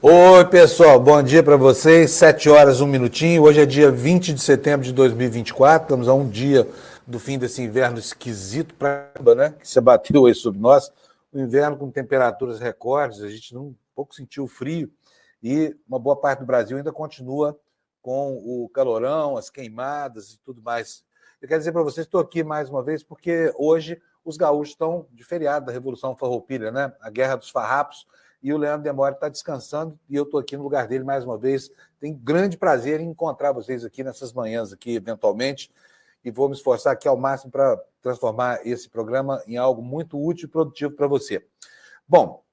Oi, pessoal, bom dia para vocês. 7 horas, 1 minutinho. Hoje é dia 20 de setembro de 2024. Estamos a um dia do fim desse inverno esquisito pra caramba, né? Que se abateu aí sobre nós. O inverno com temperaturas recordes, a gente não pouco sentiu o frio e uma boa parte do Brasil ainda continua com o calorão, as queimadas e tudo mais. Eu quero dizer para vocês, estou aqui mais uma vez porque hoje os gaúchos estão de feriado da Revolução Farroupilha, né? A Guerra dos Farrapos. E o Leandro Demore está descansando e eu estou aqui no lugar dele mais uma vez. Tenho grande prazer em encontrar vocês aqui nessas manhãs aqui, eventualmente, e vou me esforçar aqui ao máximo para transformar esse programa em algo muito útil e produtivo para você. Bom,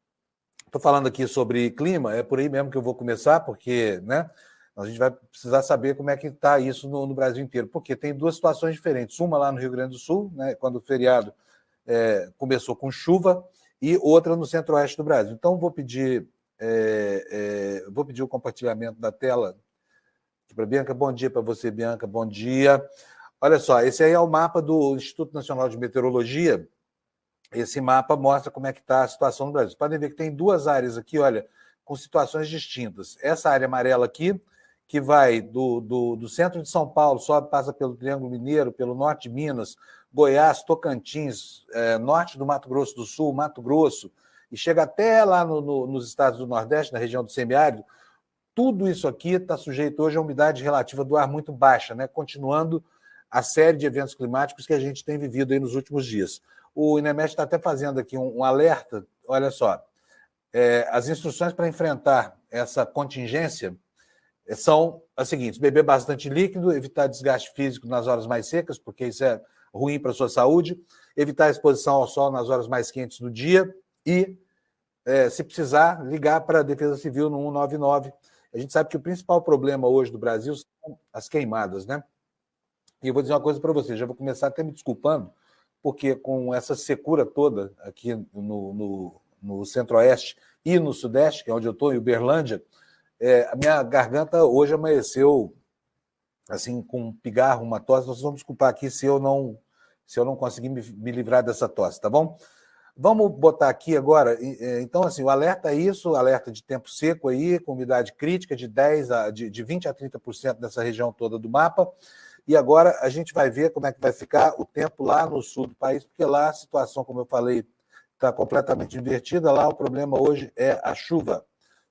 estou falando aqui sobre clima, é por aí mesmo que eu vou começar, porque, né, a gente vai precisar saber como é que está isso no Brasil inteiro, porque tem duas situações diferentes. Uma lá no Rio Grande do Sul, né, quando o feriado começou com chuva, e outra no centro-oeste do Brasil. Então, vou pedir o compartilhamento da tela para a Bianca. Bom dia para você, Bianca. Bom dia. Olha só, esse aí é o mapa do Instituto Nacional de Meteorologia. Esse mapa mostra como é que está a situação no Brasil. Vocês podem ver que tem duas áreas aqui, olha, com situações distintas. Essa área amarela aqui, que vai do centro de São Paulo, sobe, passa pelo Triângulo Mineiro, pelo norte de Minas, Goiás, Tocantins, norte do Mato Grosso do Sul, Mato Grosso, e chega até lá nos estados do Nordeste, na região do semiárido. Tudo isso aqui está sujeito hoje a umidade relativa do ar muito baixa, né? Continuando a série de eventos climáticos que a gente tem vivido aí nos últimos dias. O INEMET está até fazendo aqui um alerta, olha só, as instruções para enfrentar essa contingência são as seguintes: beber bastante líquido, evitar desgaste físico nas horas mais secas, porque isso é ruim para a sua saúde, evitar a exposição ao sol nas horas mais quentes do dia e, se precisar, ligar para a Defesa Civil no 199. A gente sabe que o principal problema hoje do Brasil são as queimadas, né? E eu vou dizer uma coisa para vocês, já vou começar até me desculpando, porque com essa secura toda aqui no centro-oeste e no sudeste, que é onde eu estou, em Uberlândia, a minha garganta hoje amanheceu assim, com um pigarro, uma tosse. Vocês vão desculpar aqui se eu não conseguir me livrar dessa tosse, tá bom? Vamos botar aqui agora, então, assim, o alerta é isso, alerta de tempo seco aí, com umidade crítica de 20% a 30% nessa região toda do mapa. E agora a gente vai ver como é que vai ficar o tempo lá no sul do país, porque lá a situação, como eu falei, está completamente invertida. Lá o problema hoje é a chuva.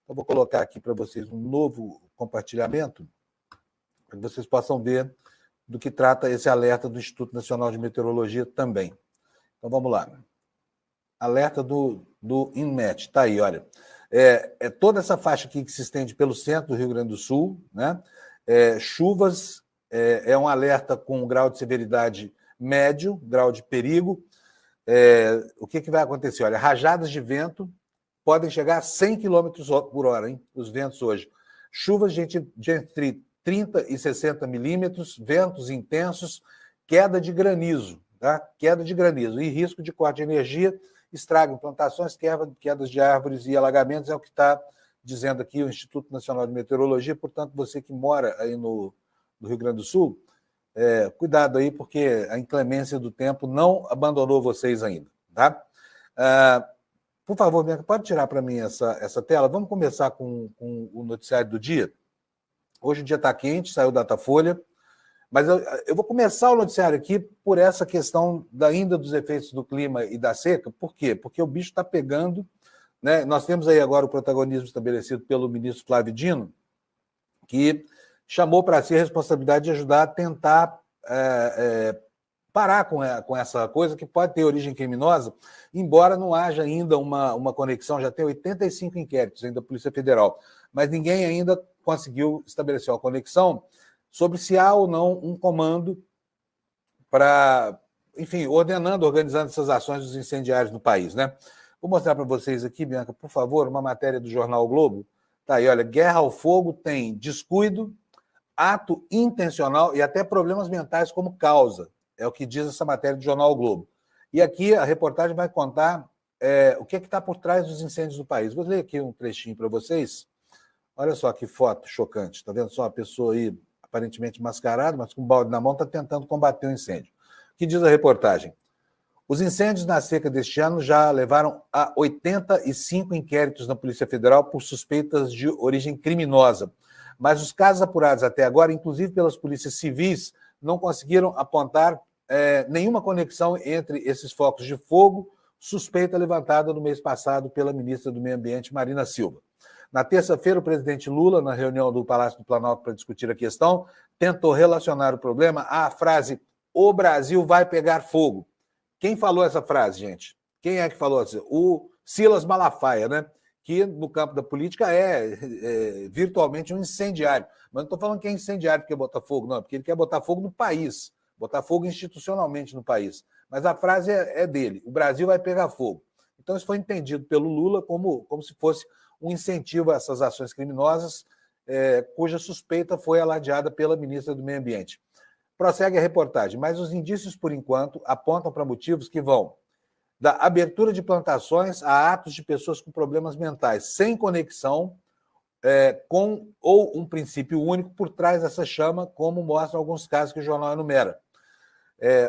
Então, vou colocar aqui para vocês um novo compartilhamento, para que vocês possam ver do que trata esse alerta do Instituto Nacional de Meteorologia também. Então, vamos lá. Alerta do INMET, está aí, olha. Toda essa faixa aqui que se estende pelo centro do Rio Grande do Sul, né? Chuvas, é um alerta com grau de severidade médio, grau de perigo. O que vai acontecer? Olha, rajadas de vento podem chegar a 100 km por hora, hein? Os ventos hoje. Chuvas de entre 30 e 60 milímetros, ventos intensos, queda de granizo, tá? Queda de granizo e risco de corte de energia, estrago em plantações, quedas de árvores e alagamentos, é o que está dizendo aqui o Instituto Nacional de Meteorologia. Portanto, você que mora aí no Rio Grande do Sul, cuidado aí, porque a inclemência do tempo não abandonou vocês ainda, tá? Por favor, Bianca, pode tirar para mim essa tela? Vamos começar com o noticiário do dia. Hoje o dia está quente, saiu Datafolha, mas eu vou começar o noticiário aqui por essa questão ainda dos efeitos do clima e da seca. Por quê? Porque o bicho está pegando, né? Nós temos aí agora o protagonismo estabelecido pelo ministro Flávio Dino, que chamou para si a responsabilidade de ajudar a tentar parar com essa coisa que pode ter origem criminosa, embora não haja ainda uma conexão. Já tem 85 inquéritos ainda da Polícia Federal, mas ninguém ainda conseguiu estabelecer uma conexão sobre se há ou não um comando para, enfim, organizando essas ações dos incendiários no país, né? Vou mostrar para vocês aqui, Bianca, por favor, uma matéria do jornal o Globo. Tá aí, olha, guerra ao fogo tem descuido, ato intencional e até problemas mentais como causa. É o que diz essa matéria do jornal o Globo. E aqui a reportagem vai contar o que está por trás dos incêndios do país. Vou ler aqui um trechinho para vocês. Olha só que foto chocante. Está vendo só uma pessoa aí aparentemente mascarada, mas com um balde na mão, está tentando combater o incêndio. O que diz a reportagem? Os incêndios na seca deste ano já levaram a 85 inquéritos na Polícia Federal por suspeitas de origem criminosa. Mas os casos apurados até agora, inclusive pelas polícias civis, não conseguiram apontar nenhuma conexão entre esses focos de fogo, suspeita levantada no mês passado pela ministra do Meio Ambiente, Marina Silva. Na terça-feira, o presidente Lula, na reunião do Palácio do Planalto para discutir a questão, tentou relacionar o problema à frase "O Brasil vai pegar fogo". Quem falou essa frase, gente? Quem é que falou assim? O Silas Malafaia, né? Que no campo da política é virtualmente um incendiário. Mas não estou falando que é incendiário porque botar fogo, não, porque ele quer botar fogo no país, botar fogo institucionalmente no país. Mas a frase é dele: o Brasil vai pegar fogo. Então isso foi entendido pelo Lula como se fosse um incentivo a essas ações criminosas, cuja suspeita foi aladeada pela ministra do Meio Ambiente. Prossegue a reportagem, mas os indícios, por enquanto, apontam para motivos que vão da abertura de plantações a atos de pessoas com problemas mentais, sem conexão com ou um princípio único por trás dessa chama, como mostram alguns casos que o jornal enumera.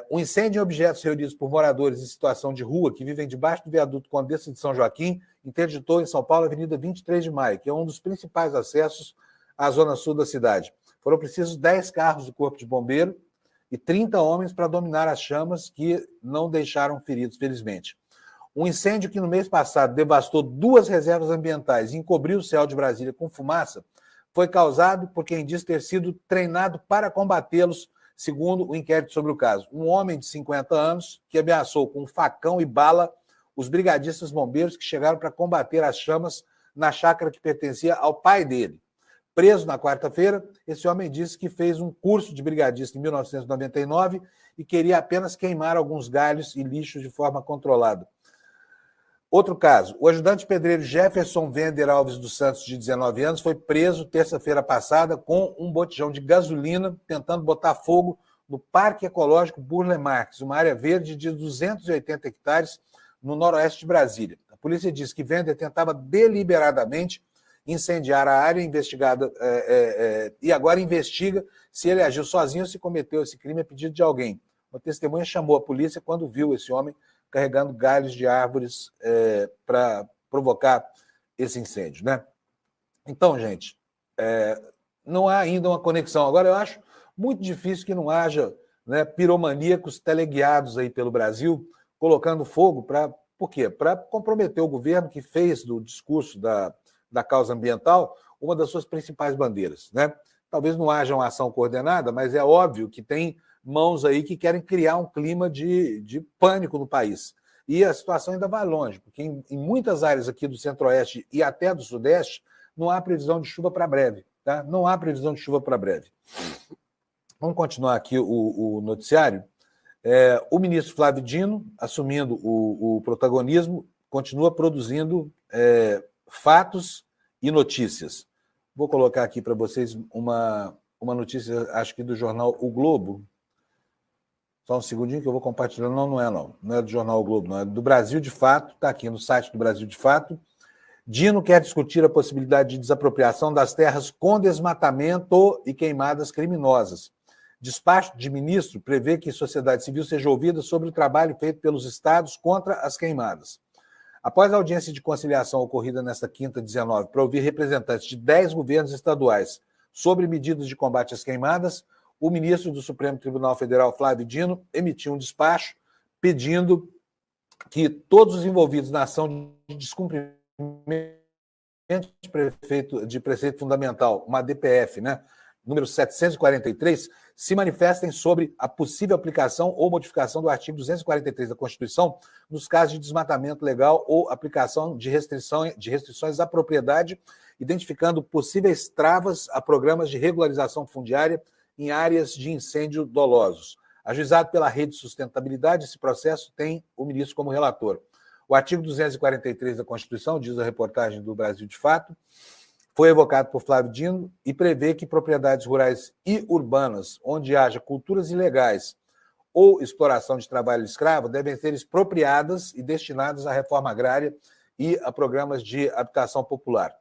O incêndio em objetos reunidos por moradores em situação de rua que vivem debaixo do viaduto Condessa de São Joaquim interditou em São Paulo a Avenida 23 de Maio, que é um dos principais acessos à zona sul da cidade. Foram precisos 10 carros do Corpo de Bombeiro e 30 homens para dominar as chamas, que não deixaram feridos, felizmente. Um incêndio que no mês passado devastou 2 reservas ambientais e encobriu o céu de Brasília com fumaça foi causado por quem diz ter sido treinado para combatê-los, segundo o inquérito sobre o caso. Um homem de 50 anos que ameaçou com facão e bala os brigadistas bombeiros que chegaram para combater as chamas na chácara que pertencia ao pai dele. Preso na quarta-feira, esse homem disse que fez um curso de brigadista em 1999 e queria apenas queimar alguns galhos e lixos de forma controlada. Outro caso, o ajudante pedreiro Jefferson Vender Alves dos Santos, de 19 anos, foi preso terça-feira passada com um botijão de gasolina tentando botar fogo no Parque Ecológico Burle Marx, uma área verde de 280 hectares no noroeste de Brasília. A polícia diz que Vender tentava deliberadamente incendiar a área investigada e agora investiga se ele agiu sozinho ou se cometeu esse crime a pedido de alguém. Uma testemunha chamou a polícia quando viu esse homem carregando galhos de árvores para provocar esse incêndio, né? Então, gente, não há ainda uma conexão. Agora, eu acho muito difícil que não haja, né, piromaníacos teleguiados aí pelo Brasil colocando fogo para... Por quê? Para comprometer o governo que fez do discurso da causa ambiental uma das suas principais bandeiras, né? Talvez não haja uma ação coordenada, mas é óbvio que tem mãos aí que querem criar um clima de pânico no país. E a situação ainda vai longe, porque em muitas áreas aqui do Centro-Oeste e até do Sudeste não há previsão de chuva para breve, tá? Não há previsão de chuva para breve. Vamos continuar aqui o noticiário. O ministro Flávio Dino, assumindo o protagonismo, continua produzindo fatos e notícias. Vou colocar aqui para vocês uma notícia, acho que do jornal O Globo. Só um segundinho que eu vou compartilhando. Não é do jornal O Globo, não. É do Brasil de Fato, está aqui no site do Brasil de Fato. Dino quer discutir a possibilidade de desapropriação das terras com desmatamento e queimadas criminosas. Despacho de ministro prevê que a sociedade civil seja ouvida sobre o trabalho feito pelos estados contra as queimadas. Após a audiência de conciliação ocorrida nesta quinta, 19, para ouvir representantes de 10 governos estaduais sobre medidas de combate às queimadas, o ministro do Supremo Tribunal Federal, Flávio Dino, emitiu um despacho pedindo que todos os envolvidos na ação de descumprimento de preceito fundamental, uma DPF, né, número 743, se manifestem sobre a possível aplicação ou modificação do artigo 243 da Constituição nos casos de desmatamento legal ou aplicação de restrições à propriedade, identificando possíveis travas a programas de regularização fundiária em áreas de incêndio dolosos. Ajuizado pela Rede de Sustentabilidade, esse processo tem o ministro como relator. O artigo 243 da Constituição, diz a reportagem do Brasil de Fato, foi evocado por Flávio Dino e prevê que propriedades rurais e urbanas, onde haja culturas ilegais ou exploração de trabalho escravo, devem ser expropriadas e destinadas à reforma agrária e a programas de habitação popular.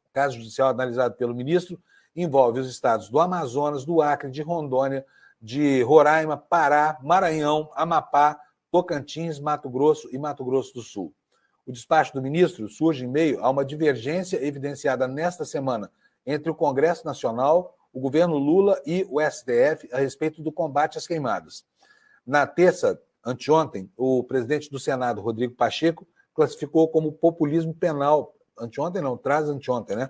O caso judicial analisado pelo ministro envolve os estados do Amazonas, do Acre, de Rondônia, de Roraima, Pará, Maranhão, Amapá, Tocantins, Mato Grosso e Mato Grosso do Sul. O despacho do ministro surge em meio a uma divergência evidenciada nesta semana entre o Congresso Nacional, o governo Lula e o STF a respeito do combate às queimadas. Na terça, anteontem, o presidente do Senado, Rodrigo Pacheco, classificou como populismo penal. Anteontem não, traz anteontem, né?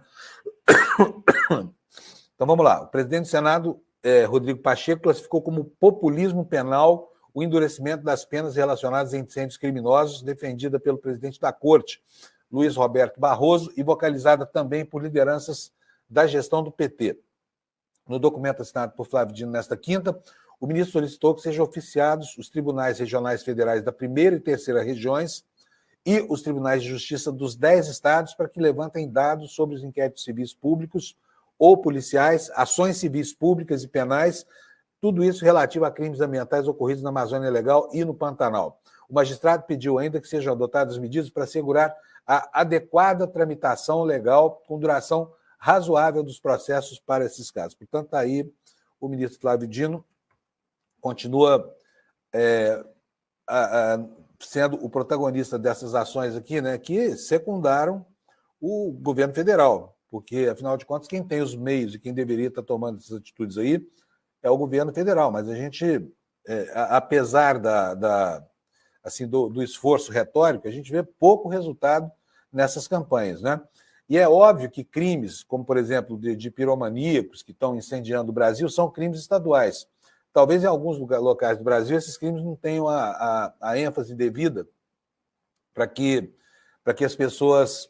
Então vamos lá. O presidente do Senado, Rodrigo Pacheco, classificou como populismo penal o endurecimento das penas relacionadas a incêndios criminosos, defendida pelo presidente da Corte, Luiz Roberto Barroso, e vocalizada também por lideranças da gestão do PT. No documento assinado por Flávio Dino nesta quinta, o ministro solicitou que sejam oficiados os tribunais regionais federais da primeira e terceira regiões e os tribunais de justiça dos 10 estados para que levantem dados sobre os inquéritos civis públicos ou policiais, ações civis públicas e penais, tudo isso relativo a crimes ambientais ocorridos na Amazônia Legal e no Pantanal. O magistrado pediu ainda que sejam adotadas medidas para assegurar a adequada tramitação legal com duração razoável dos processos para esses casos. Portanto, aí o ministro Flávio Dino continua sendo o protagonista dessas ações aqui, né, que secundaram o governo federal, porque, afinal de contas, quem tem os meios e quem deveria estar tomando essas atitudes aí é o governo federal, mas a gente, apesar do esforço retórico, a gente vê pouco resultado nessas campanhas, né? E é óbvio que crimes, como, por exemplo, de piromaníacos que estão incendiando o Brasil, são crimes estaduais. Talvez em alguns locais do Brasil esses crimes não tenham a ênfase devida para que as pessoas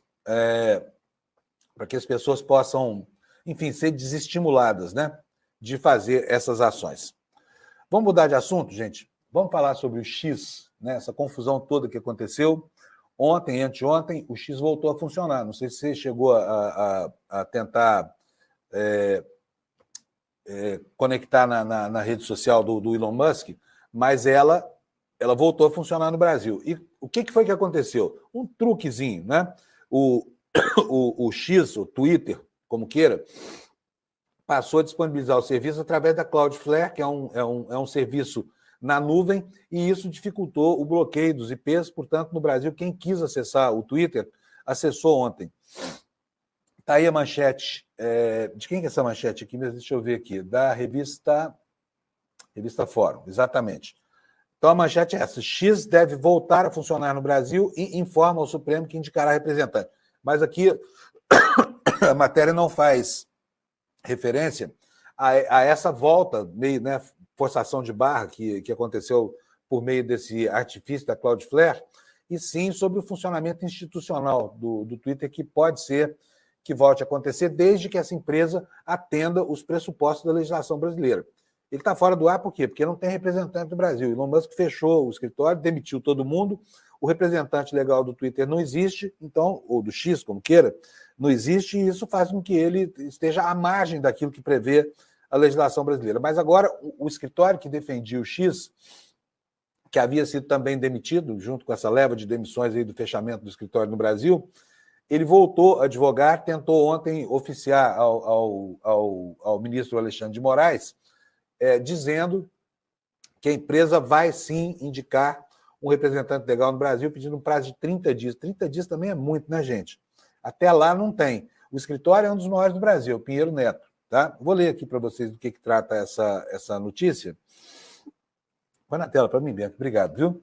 possam, enfim, ser desestimuladas, né, de fazer essas ações. Vamos mudar de assunto, gente? Vamos falar sobre o X, né, essa confusão toda que aconteceu. Ontem e anteontem, o X voltou a funcionar. Não sei se você chegou a tentar conectar na rede social do Elon Musk, mas ela voltou a funcionar no Brasil. E o que foi que aconteceu? Um truquezinho, né? O X, o Twitter, como queira, passou a disponibilizar o serviço através da Cloudflare, que é um serviço na nuvem, e isso dificultou o bloqueio dos IPs. Portanto, no Brasil, quem quis acessar o Twitter, acessou ontem. Está aí a manchete. De quem é essa manchete aqui? Deixa eu ver aqui. Da revista Fórum, exatamente. Então, a manchete é essa. X deve voltar a funcionar no Brasil e informa ao Supremo que indicará representante. Mas aqui a matéria não faz referência a essa volta, meio, né, forçação de barra que aconteceu por meio desse artifício da Cloudflare, e sim sobre o funcionamento institucional do Twitter, que pode ser que volte a acontecer desde que essa empresa atenda os pressupostos da legislação brasileira. Ele está fora do ar por quê? Porque não tem representante do Brasil. Elon Musk fechou o escritório, demitiu todo mundo, o representante legal do Twitter não existe, então, ou do X, como queira, não existe, e isso faz com que ele esteja à margem daquilo que prevê a legislação brasileira. Mas agora, o escritório que defendia o X, que havia sido também demitido, junto com essa leva de demissões aí do fechamento do escritório no Brasil, ele voltou a advogar, tentou ontem oficiar ao ministro Alexandre de Moraes, dizendo que a empresa vai sim indicar um representante legal no Brasil, pedindo um prazo de 30 dias. 30 dias também é muito, né, gente? Até lá não tem. O escritório é um dos maiores do Brasil, Pinheiro Neto. Tá? Vou ler aqui para vocês do que trata essa notícia. Põe na tela para mim, Bianca. Obrigado, viu?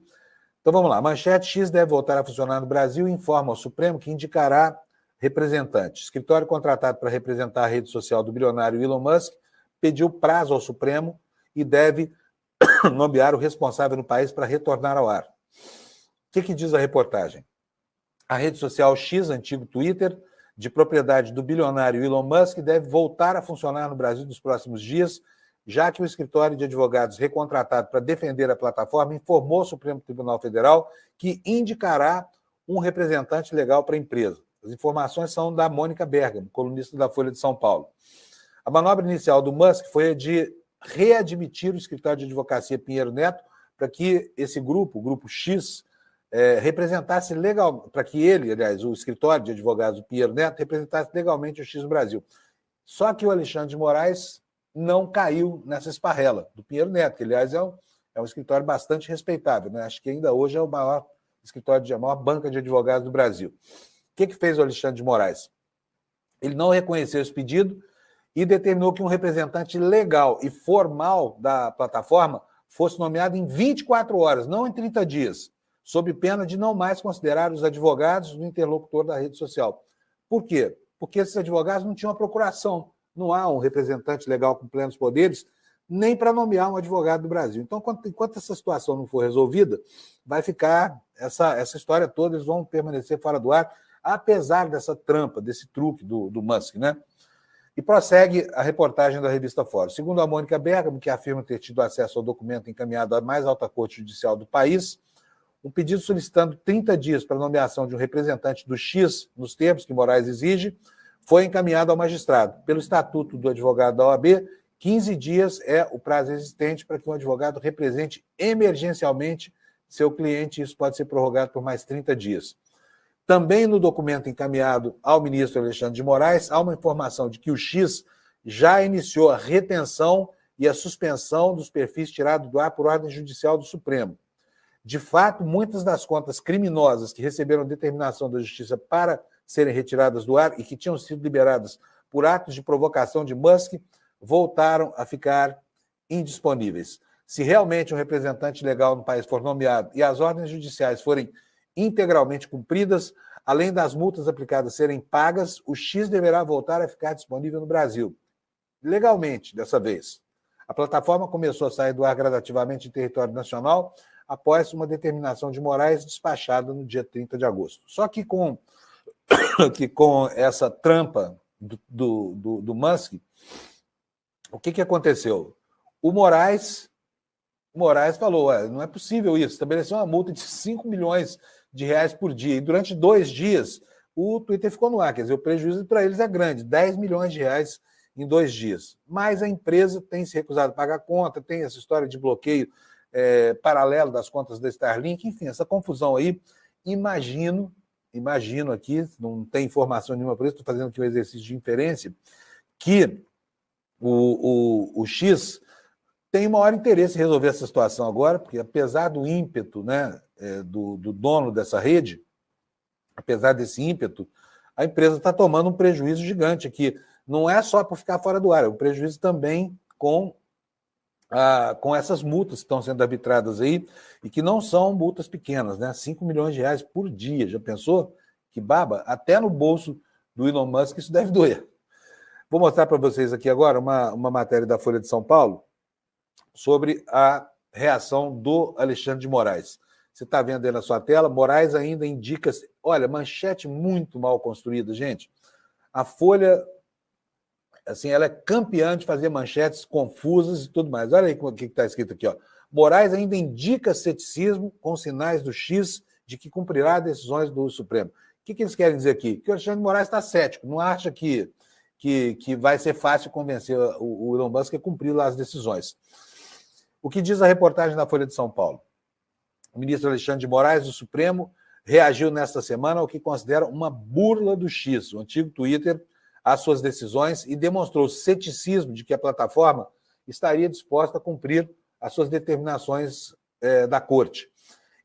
Então vamos lá. Manchete: X deve voltar a funcionar no Brasil e informa ao Supremo que indicará representante. Escritório contratado para representar a rede social do bilionário Elon Musk pediu prazo ao Supremo e deve nomear o responsável no país para retornar ao ar. O que diz a reportagem? A rede social X, antigo Twitter, de propriedade do bilionário Elon Musk, deve voltar a funcionar no Brasil nos próximos dias, já que o escritório de advogados recontratado para defender a plataforma informou ao Supremo Tribunal Federal que indicará um representante legal para a empresa. As informações são da Mônica Bergamo, colunista da Folha de São Paulo. A manobra inicial do Musk foi a de readmitir o escritório de advocacia Pinheiro Neto para que esse grupo, o Grupo X, representasse legal, para que ele, aliás, o escritório de advogados do Pinheiro Neto, representasse legalmente o X no Brasil. Só que o Alexandre de Moraes não caiu nessa esparrela do Pinheiro Neto, que, aliás, é é um escritório bastante respeitável, né? Acho que ainda hoje é o maior escritório, a maior banca de advogados do Brasil. O que fez o Alexandre de Moraes? Ele não reconheceu esse pedido e determinou que um representante legal e formal da plataforma fosse nomeado em 24 horas, não em 30 dias, sob pena de não mais considerar os advogados do interlocutor da rede social. Por quê? Porque esses advogados não tinham a procuração. Não há um representante legal com plenos poderes nem para nomear um advogado do Brasil. Então, enquanto essa situação não for resolvida, vai ficar essa história toda, eles vão permanecer fora do ar, apesar dessa trampa, desse truque do Musk, né? E prossegue a reportagem da revista Fórum. Segundo a Mônica Bergamo, que afirma ter tido acesso ao documento encaminhado à mais alta corte judicial do país, um pedido solicitando 30 dias para a nomeação de um representante do X, nos termos que Moraes exige, foi encaminhado ao magistrado. Pelo Estatuto do Advogado da OAB, 15 dias é o prazo existente para que um advogado represente emergencialmente seu cliente, isso pode ser prorrogado por mais 30 dias. Também no documento encaminhado ao ministro Alexandre de Moraes, há uma informação de que o X já iniciou a retenção e a suspensão dos perfis tirados do ar por ordem judicial do Supremo. De fato, muitas das contas criminosas que receberam determinação da Justiça para serem retiradas do ar e que tinham sido liberadas por atos de provocação de Musk voltaram a ficar indisponíveis. Se realmente um representante legal no país for nomeado e as ordens judiciais forem integralmente cumpridas, além das multas aplicadas serem pagas, o X deverá voltar a ficar disponível no Brasil. Legalmente, dessa vez. A plataforma começou a sair do ar gradativamente em território nacional após uma determinação de Moraes despachada no dia 30 de agosto. Só que com essa trampa do Musk, o que aconteceu? O Moraes falou, não é possível isso, estabeleceu uma multa de 5 milhões de reais por dia, e durante 2 dias o Twitter ficou no ar, quer dizer, o prejuízo para eles é grande, 10 milhões de reais em 2 dias. Mas a empresa tem se recusado a pagar a conta, tem essa história de bloqueio paralelo das contas da Starlink, enfim, essa confusão aí, imagino aqui, não tem informação nenhuma por isso, estou fazendo aqui um exercício de inferência, que o X tem maior interesse em resolver essa situação agora, porque apesar do ímpeto, né, do dono dessa rede, apesar desse ímpeto, a empresa está tomando um prejuízo gigante aqui. Não é só por ficar fora do ar, é um prejuízo também com essas multas que estão sendo arbitradas aí, e que não são multas pequenas, né? 5 milhões de reais por dia. Já pensou? Que baba? Até no bolso do Elon Musk isso deve doer. Vou mostrar para vocês aqui agora uma matéria da Folha de São Paulo sobre a reação do Alexandre de Moraes. Você está vendo aí na sua tela, Moraes ainda indica... Olha, manchete muito mal construída, gente. A Folha, assim, ela é campeã de fazer manchetes confusas e tudo mais. Olha aí o que está escrito aqui, ó. Moraes ainda indica ceticismo com sinais do X de que cumprirá decisões do Supremo. O que eles querem dizer aqui? Que o Alexandre de Moraes está cético, não acha que vai ser fácil convencer o Elon Musk a cumprir lá as decisões. O que diz a reportagem da Folha de São Paulo? O ministro Alexandre de Moraes, do Supremo, reagiu nesta semana ao que considera uma burla do X, o antigo Twitter, às suas decisões, e demonstrou ceticismo de que a plataforma estaria disposta a cumprir as suas determinações da Corte.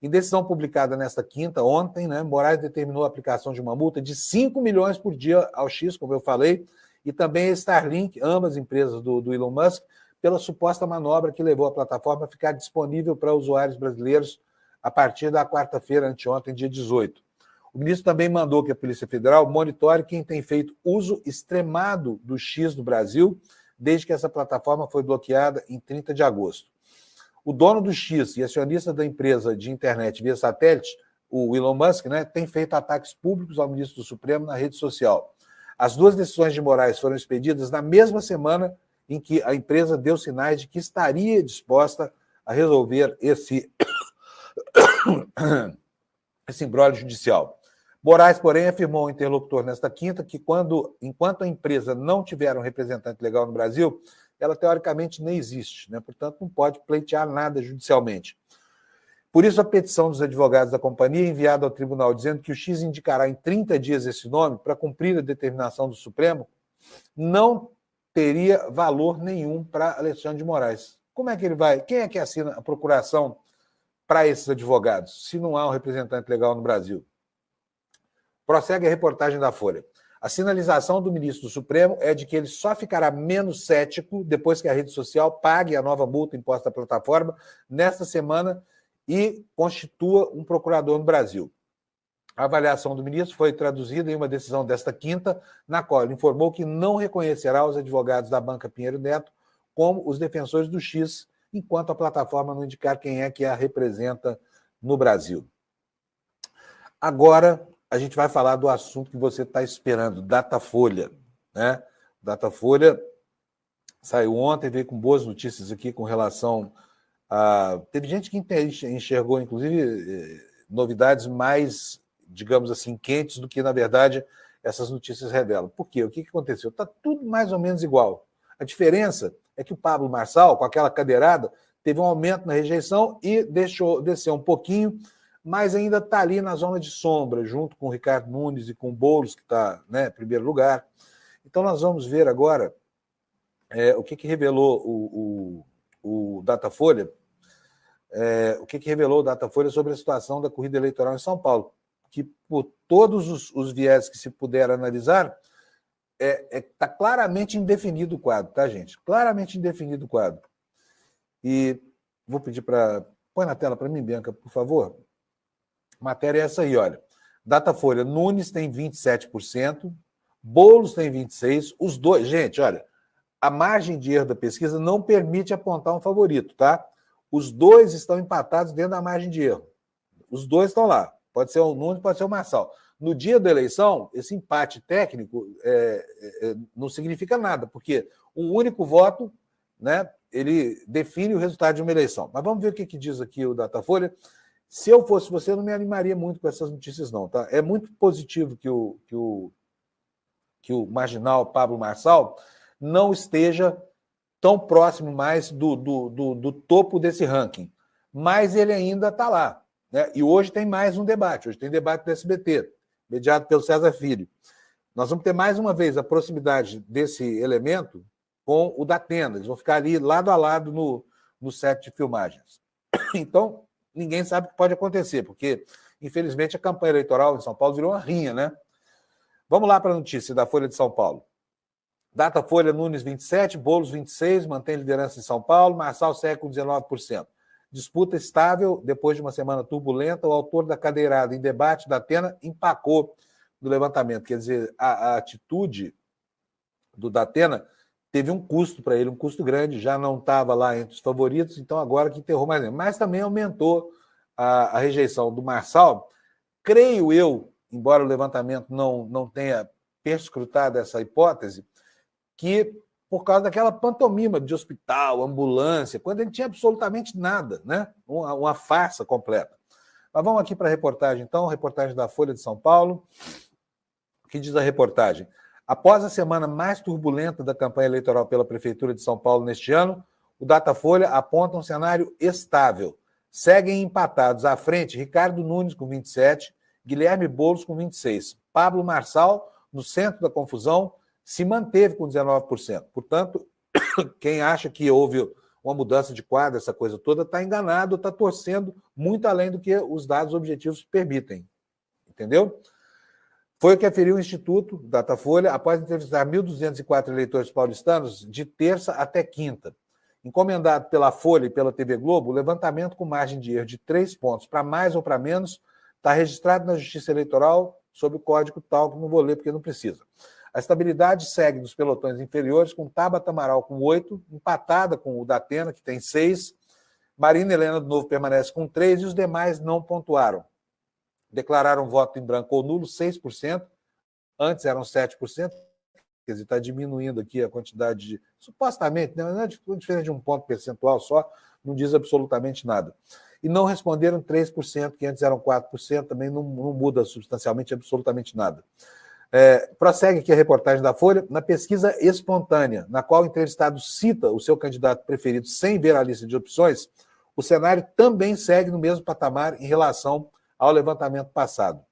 Em decisão publicada nesta quinta, ontem, né, Moraes determinou a aplicação de uma multa de 5 milhões por dia ao X, como eu falei, e também a Starlink, ambas empresas do Elon Musk, pela suposta manobra que levou a plataforma a ficar disponível para usuários brasileiros a partir da quarta-feira, anteontem, dia 18. O ministro também mandou que a Polícia Federal monitore quem tem feito uso extremado do X no Brasil, desde que essa plataforma foi bloqueada em 30 de agosto. O dono do X e acionista da empresa de internet via satélite, o Elon Musk, né, tem feito ataques públicos ao ministro do Supremo na rede social. As 2 decisões de Moraes foram expedidas na mesma semana em que a empresa deu sinais de que estaria disposta a resolver esse imbróglio judicial. Moraes, porém, afirmou ao interlocutor nesta quinta que enquanto a empresa não tiver um representante legal no Brasil, ela teoricamente nem existe, né? Portanto, não pode pleitear nada judicialmente. Por isso, a petição dos advogados da companhia, enviada ao tribunal dizendo que o X indicará em 30 dias esse nome para cumprir a determinação do Supremo, não teria valor nenhum para Alexandre de Moraes. Como é que ele vai? Quem é que assina a procuração para esses advogados, se não há um representante legal no Brasil? Prossegue a reportagem da Folha. A sinalização do ministro do Supremo é de que ele só ficará menos cético depois que a rede social pague a nova multa imposta à plataforma nesta semana e constitua um procurador no Brasil. A avaliação do ministro foi traduzida em uma decisão desta quinta, na qual ele informou que não reconhecerá os advogados da banca Pinheiro Neto como os defensores do X, enquanto a plataforma não indicar quem é que a representa no Brasil. Agora, a gente vai falar do assunto que você está esperando, Datafolha, né? Datafolha saiu ontem, veio com boas notícias aqui com relação a... Teve gente que enxergou, inclusive, novidades mais, digamos assim, quentes do que, na verdade, essas notícias revelam. Por quê? O que aconteceu? Está tudo mais ou menos igual. A diferença é que o Pablo Marçal, com aquela cadeirada, teve um aumento na rejeição e desceu um pouquinho, mas ainda está ali na zona de sombra, junto com o Ricardo Nunes e com o Boulos, que está, né, em primeiro lugar. Então, nós vamos ver agora o que revelou o Datafolha, o que revelou o Datafolha sobre a situação da corrida eleitoral em São Paulo, que por todos os viés que se puder analisar, está claramente indefinido o quadro, tá, gente? Claramente indefinido o quadro. E vou pedir para... Põe na tela para mim, Bianca, por favor. Matéria é essa aí, olha. Datafolha, Nunes tem 27%, Boulos tem 26%, os dois... Gente, olha, a margem de erro da pesquisa não permite apontar um favorito, tá? Os dois estão empatados dentro da margem de erro. Os dois estão lá. Pode ser o Nunes, pode ser o Marçal. No dia da eleição, esse empate técnico não significa nada, porque um único voto, né, ele define o resultado de uma eleição. Mas vamos ver o que diz aqui o Datafolha. Se eu fosse você, eu não me animaria muito com essas notícias, não. Tá? É muito positivo que o marginal Pablo Marçal não esteja tão próximo mais do topo desse ranking. Mas ele ainda está lá. Né? E hoje tem mais um debate. Hoje tem debate do SBT, mediado pelo César Filho. Nós vamos ter mais uma vez a proximidade desse elemento com o Datena. Eles vão ficar ali lado a lado no set de filmagens. Então, ninguém sabe o que pode acontecer, porque, infelizmente, a campanha eleitoral em São Paulo virou uma rinha, né? Vamos lá para a notícia da Folha de São Paulo. Datafolha, Nunes 27%, Boulos 26%, mantém liderança em São Paulo, Marçal segue com 19%. Disputa estável, depois de uma semana turbulenta, o autor da cadeirada em debate da Datena empacou no levantamento. Quer dizer, a atitude do Datena teve um custo para ele, um custo grande, já não estava lá entre os favoritos, então agora que enterrou mais ainda. Mas também aumentou a rejeição do Marçal. Creio eu, embora o levantamento não tenha perscrutado essa hipótese, que por causa daquela pantomima de hospital, ambulância, quando ele tinha absolutamente nada, né? Uma farsa completa. Mas vamos aqui para a reportagem, então, reportagem da Folha de São Paulo. O que diz a reportagem? Após a semana mais turbulenta da campanha eleitoral pela Prefeitura de São Paulo neste ano, o Datafolha aponta um cenário estável. Seguem empatados à frente Ricardo Nunes com 27%, Guilherme Boulos com 26%. Pablo Marçal, no centro da confusão, se manteve com 19%. Portanto, quem acha que houve uma mudança de quadro, essa coisa toda, está enganado, está torcendo muito além do que os dados objetivos permitem. Entendeu? Foi o que aferiu o Instituto Datafolha após entrevistar 1.204 eleitores paulistanos de terça até quinta. Encomendado pela Folha e pela TV Globo, o levantamento com margem de erro de 3 pontos para mais ou para menos está registrado na Justiça Eleitoral sob o código tal, que não vou ler porque não precisa. A estabilidade segue nos pelotões inferiores, com Tabata Amaral com 8, empatada com o Datena, que tem 6, Marina Helena do Novo permanece com 3 e os demais não pontuaram. Declararam voto em branco ou nulo 6%, antes eram 7%, quer dizer, está diminuindo aqui a quantidade de... Supostamente, né? Não é diferente de um ponto percentual só, não diz absolutamente nada. E não responderam 3%, que antes eram 4%, também não muda substancialmente absolutamente nada. Prossegue aqui a reportagem da Folha. Na pesquisa espontânea, na qual o entrevistado cita o seu candidato preferido sem ver a lista de opções, o cenário também segue no mesmo patamar em relação ao levantamento passado.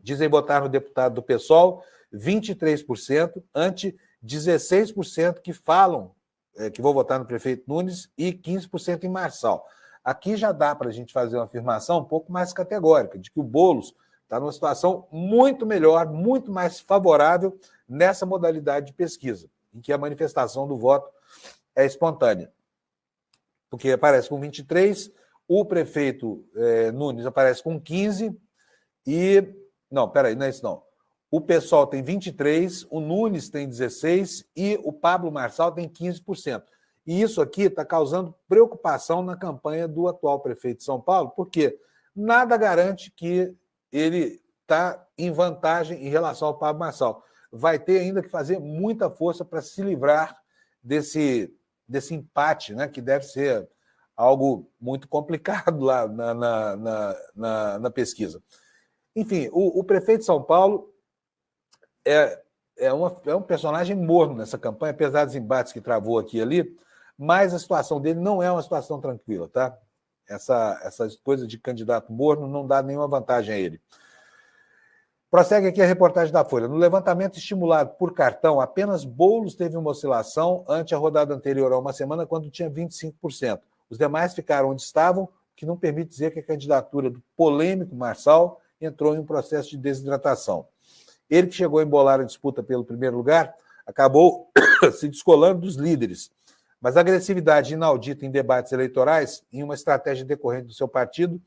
Dizem votar no deputado do PSOL 23%, ante 16% que falam que vou votar no prefeito Nunes e 15% em Marçal. Aqui já dá para a gente fazer uma afirmação um pouco mais categórica, de que o Boulos está numa situação muito melhor, muito mais favorável nessa modalidade de pesquisa, em que a manifestação do voto é espontânea. Porque aparece com 23, o prefeito Nunes aparece com 15 e... Não, peraí, não é isso não. O PSOL tem 23, o Nunes tem 16 e o Pablo Marçal tem 15%. E isso aqui está causando preocupação na campanha do atual prefeito de São Paulo, porque nada garante que ele está em vantagem em relação ao Pablo Marçal. Vai ter ainda que fazer muita força para se livrar desse empate, né, que deve ser algo muito complicado lá na pesquisa. Enfim, o prefeito de São Paulo é um personagem morno nessa campanha, apesar dos embates que travou aqui e ali, mas a situação dele não é uma situação tranquila, tá? Essa coisa de candidato morno não dá nenhuma vantagem a ele. Prossegue aqui a reportagem da Folha. No levantamento estimulado por cartão, apenas Boulos teve uma oscilação ante a rodada anterior a uma semana, quando tinha 25%. Os demais ficaram onde estavam, o que não permite dizer que a candidatura do polêmico Marçal entrou em um processo de desidratação. Ele, que chegou a embolar a disputa pelo primeiro lugar, acabou se descolando dos líderes. Mas a agressividade inaudita em debates eleitorais, em uma estratégia decorrente do seu partido,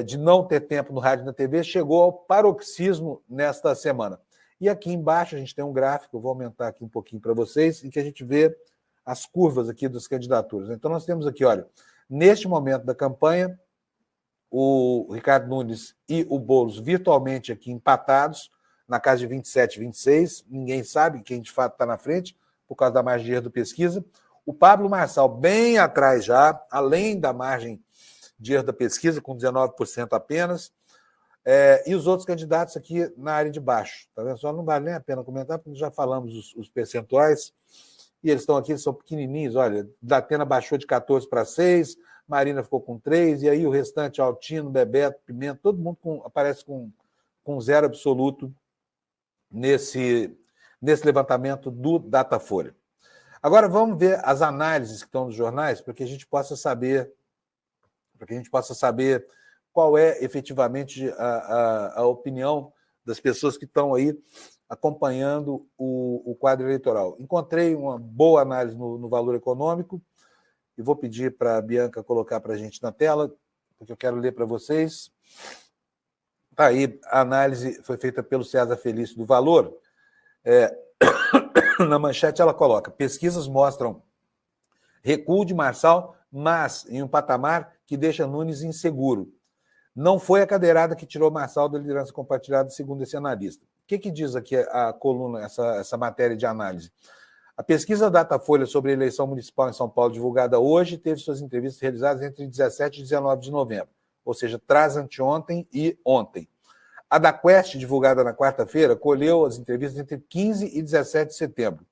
de não ter tempo no rádio e na TV, chegou ao paroxismo nesta semana. E aqui embaixo a gente tem um gráfico, eu vou aumentar aqui um pouquinho para vocês, em que a gente vê as curvas aqui das candidaturas. Então nós temos aqui, olha, neste momento da campanha, o Ricardo Nunes e o Boulos virtualmente aqui empatados, na casa de 27, 26, ninguém sabe quem de fato está na frente, por causa da margem de erro do pesquisa. O Pablo Marçal bem atrás já, além da margem de erro da pesquisa, com 19% apenas, e os outros candidatos aqui na área de baixo. Tá vendo? Só não vale nem a pena comentar, porque já falamos os percentuais, e eles estão aqui, eles são pequenininhos, olha, Datena baixou de 14 para 6, Marina ficou com 3, e aí o restante, Altino, Bebeto, Pimenta, todo mundo aparece com zero absoluto nesse levantamento do Datafolha. Agora vamos ver as análises que estão nos jornais, para que a gente possa saber qual é efetivamente a opinião das pessoas que estão aí acompanhando o quadro eleitoral. Encontrei uma boa análise no Valor Econômico e vou pedir para a Bianca colocar para a gente na tela, porque eu quero ler para vocês. Tá aí, a análise foi feita pelo César Felício do Valor. Na manchete ela coloca: pesquisas mostram recuo de Marçal, mas em um patamar que deixa Nunes inseguro. Não foi a cadeirada que tirou Marçal da liderança compartilhada, segundo esse analista. O que diz aqui a coluna, essa matéria de análise? A pesquisa Datafolha sobre a eleição municipal em São Paulo, divulgada hoje, teve suas entrevistas realizadas entre 17 e 19 de novembro, ou seja, traz anteontem e ontem. A da Quest, divulgada na quarta-feira, colheu as entrevistas entre 15 e 17 de setembro.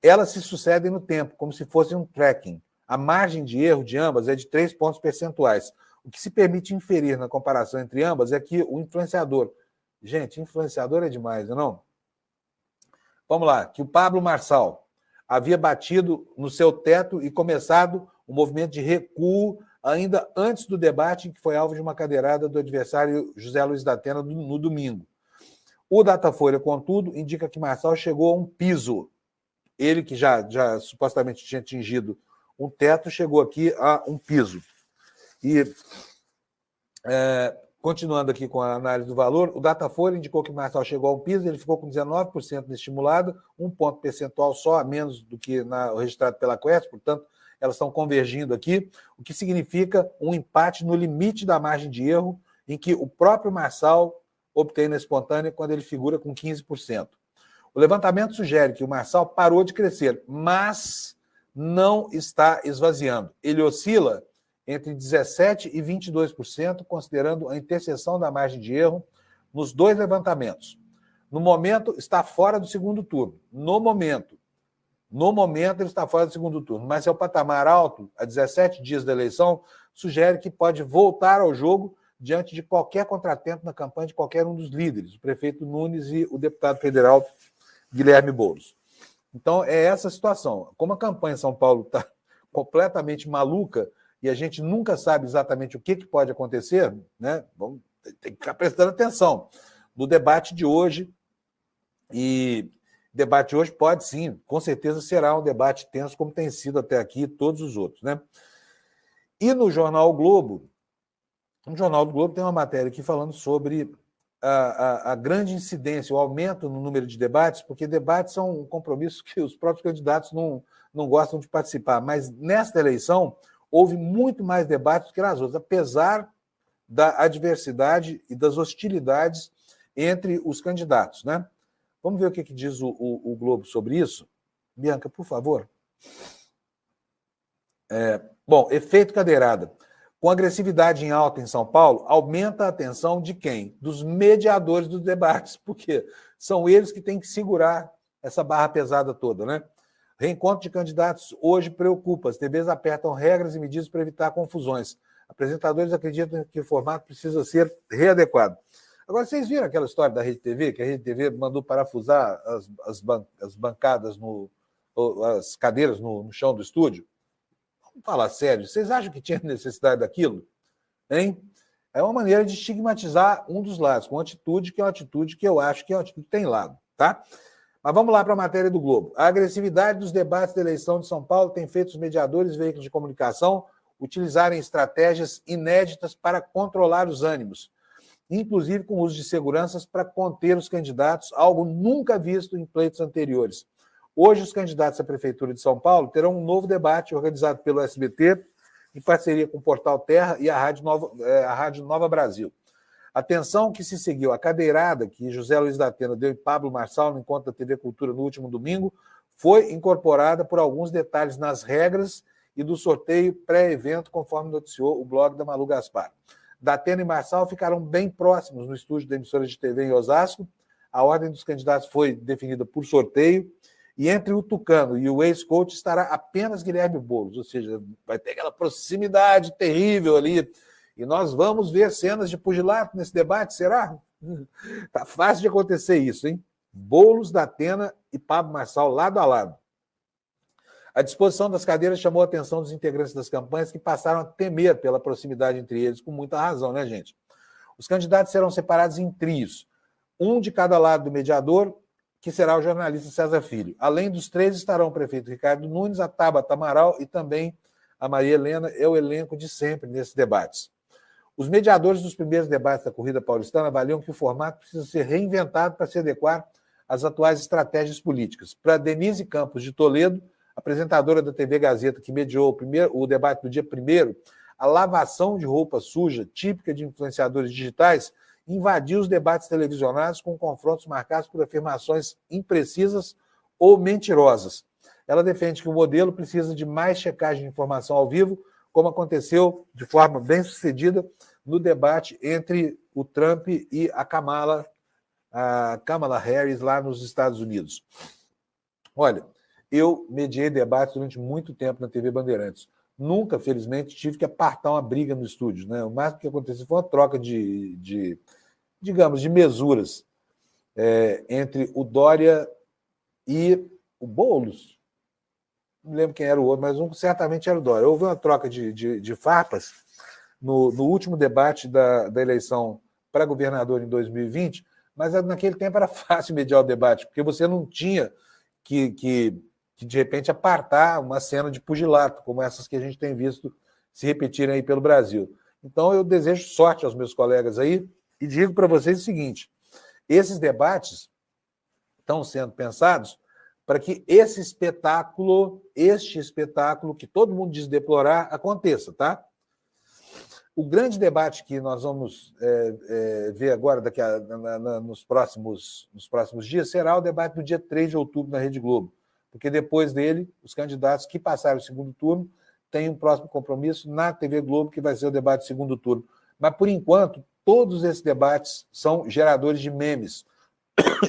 Elas se sucedem no tempo, como se fosse um tracking. A margem de erro de ambas é de 3 pontos percentuais. O que se permite inferir na comparação entre ambas é que o influenciador... Gente, influenciador é demais, não? Vamos lá, que o Pablo Marçal havia batido no seu teto e começado um movimento de recuo ainda antes do debate, em que foi alvo de uma cadeirada do adversário José Luiz da Atena no domingo. O Datafolha, contudo, indica que Marçal chegou a um piso. Ele, que já supostamente tinha atingido um teto, chegou aqui a um piso. E, continuando aqui com a análise do valor, o Datafolha indicou que Marçal chegou a um piso, ele ficou com 19% no estimulado, um ponto percentual só a menos do que o registrado pela Quest, portanto, elas estão convergindo aqui, o que significa um empate no limite da margem de erro, em que o próprio Marçal obtém na espontânea quando ele figura com 15%. O levantamento sugere que o Marçal parou de crescer, mas não está esvaziando. Ele oscila entre 17% e 22%, considerando a interseção da margem de erro nos dois levantamentos. No momento, está fora do segundo turno. No momento, ele está fora do segundo turno, mas é o patamar alto, a 17 dias da eleição, sugere que pode voltar ao jogo diante de qualquer contratempo na campanha de qualquer um dos líderes, o prefeito Nunes e o deputado federal Guilherme Boulos. Então, é essa a situação. Como a campanha em São Paulo está completamente maluca e a gente nunca sabe exatamente o que pode acontecer, né? Vamos tem que ficar prestando atenção no debate de hoje. E debate de hoje pode sim, com certeza será um debate tenso, como tem sido até aqui todos os outros, né? E no Jornal o Globo tem uma matéria aqui falando sobre a grande incidência, o aumento no número de debates, porque debates são um compromisso que os próprios candidatos não gostam de participar. Mas nesta eleição houve muito mais debates do que nas outras, apesar da adversidade e das hostilidades entre os candidatos, né? Vamos ver o que diz o Globo sobre isso? Bianca, por favor. Bom, efeito cadeirada. Com agressividade em alta em São Paulo, aumenta a atenção de quem? Dos mediadores dos debates, porque são eles que têm que segurar essa barra pesada toda, né? Reencontro de candidatos hoje preocupa. As TVs apertam regras e medidas para evitar confusões. Apresentadores acreditam que o formato precisa ser readequado. Agora, vocês viram aquela história da Rede TV, que a Rede TV mandou parafusar as bancadas, as cadeiras no chão do estúdio? Vamos falar sério, vocês acham que tinha necessidade daquilo? Hein? É uma maneira de estigmatizar um dos lados, com atitude que é uma atitude que eu acho que é uma atitude que tem lado, tá? Mas vamos lá para a matéria do Globo. A agressividade dos debates da eleição de São Paulo tem feito os mediadores e veículos de comunicação utilizarem estratégias inéditas para controlar os ânimos, inclusive com o uso de seguranças para conter os candidatos, algo nunca visto em pleitos anteriores. Hoje, os candidatos à Prefeitura de São Paulo terão um novo debate organizado pelo SBT, em parceria com o Portal Terra e a Rádio Nova Brasil. A tensão que se seguiu à cadeirada que José Luiz da Atena deu em Pablo Marçal no encontro da TV Cultura no último domingo foi incorporada por alguns detalhes nas regras e do sorteio pré-evento, conforme noticiou o blog da Malu Gaspar. Datena e Marçal ficaram bem próximos no estúdio da emissora de TV em Osasco. A ordem dos candidatos foi definida por sorteio. E entre o Tucano e o ex-coach estará apenas Guilherme Boulos, ou seja, vai ter aquela proximidade terrível ali. E nós vamos ver cenas de pugilato nesse debate, será? Tá fácil de acontecer isso, hein? Boulos, Datena e Pablo Marçal lado a lado. A disposição das cadeiras chamou a atenção dos integrantes das campanhas que passaram a temer pela proximidade entre eles, com muita razão, né, gente? Os candidatos serão separados em trios, um de cada lado do mediador, que será o jornalista César Filho. Além dos três estarão o prefeito Ricardo Nunes, a Tabata Amaral e também a Maria Helena, é o elenco de sempre nesses debates. Os mediadores dos primeiros debates da corrida paulistana avaliam que o formato precisa ser reinventado para se adequar às atuais estratégias políticas. Para Denise Campos de Toledo, apresentadora da TV Gazeta, que mediou o debate do dia 1º, a lavação de roupa suja, típica de influenciadores digitais, invadiu os debates televisionados com confrontos marcados por afirmações imprecisas ou mentirosas. Ela defende que o modelo precisa de mais checagem de informação ao vivo, como aconteceu de forma bem sucedida no debate entre o Trump e a Kamala Harris lá nos Estados Unidos. Olha, eu mediei debates durante muito tempo na TV Bandeirantes. Nunca, felizmente, tive que apartar uma briga no estúdio, né? O máximo que aconteceu foi uma troca digamos, de mesuras entre o Dória e o Boulos. Não lembro quem era o outro, mas certamente era o Dória. Houve uma troca de farpas no último debate da eleição para governador em 2020, mas naquele tempo era fácil mediar o debate, porque você não tinha que de repente, apartar uma cena de pugilato, como essas que a gente tem visto se repetirem aí pelo Brasil. Então, eu desejo sorte aos meus colegas aí e digo para vocês o seguinte: esses debates estão sendo pensados para que este espetáculo que todo mundo diz deplorar, aconteça, tá? O grande debate que nós vamos ver agora, nos próximos dias, será o debate do dia 3 de outubro na Rede Globo, porque depois dele, os candidatos que passaram o segundo turno têm um próximo compromisso na TV Globo, que vai ser o debate do segundo turno. Mas, por enquanto, todos esses debates são geradores de memes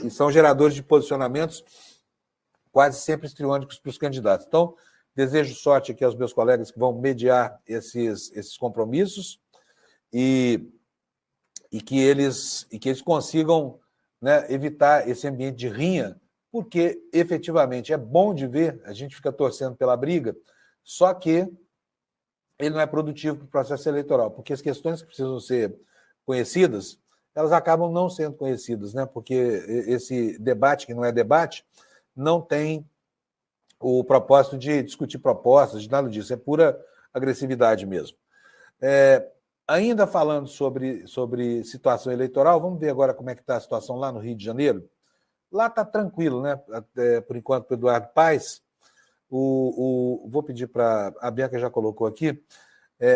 e são geradores de posicionamentos quase sempre estriônicos para os candidatos. Então, desejo sorte aqui aos meus colegas que vão mediar esses compromissos e que eles consigam, né, evitar esse ambiente de rinha porque efetivamente é bom de ver, a gente fica torcendo pela briga, só que ele não é produtivo para o processo eleitoral, porque as questões que precisam ser conhecidas, elas acabam não sendo conhecidas, né? Porque esse debate, que não é debate, não tem o propósito de discutir propostas, de nada disso, é pura agressividade mesmo. Ainda falando sobre situação eleitoral, vamos ver agora como é que está a situação lá no Rio de Janeiro. Lá está tranquilo, né? Por enquanto, para o Eduardo Paes. Vou pedir para... A Bianca já colocou aqui.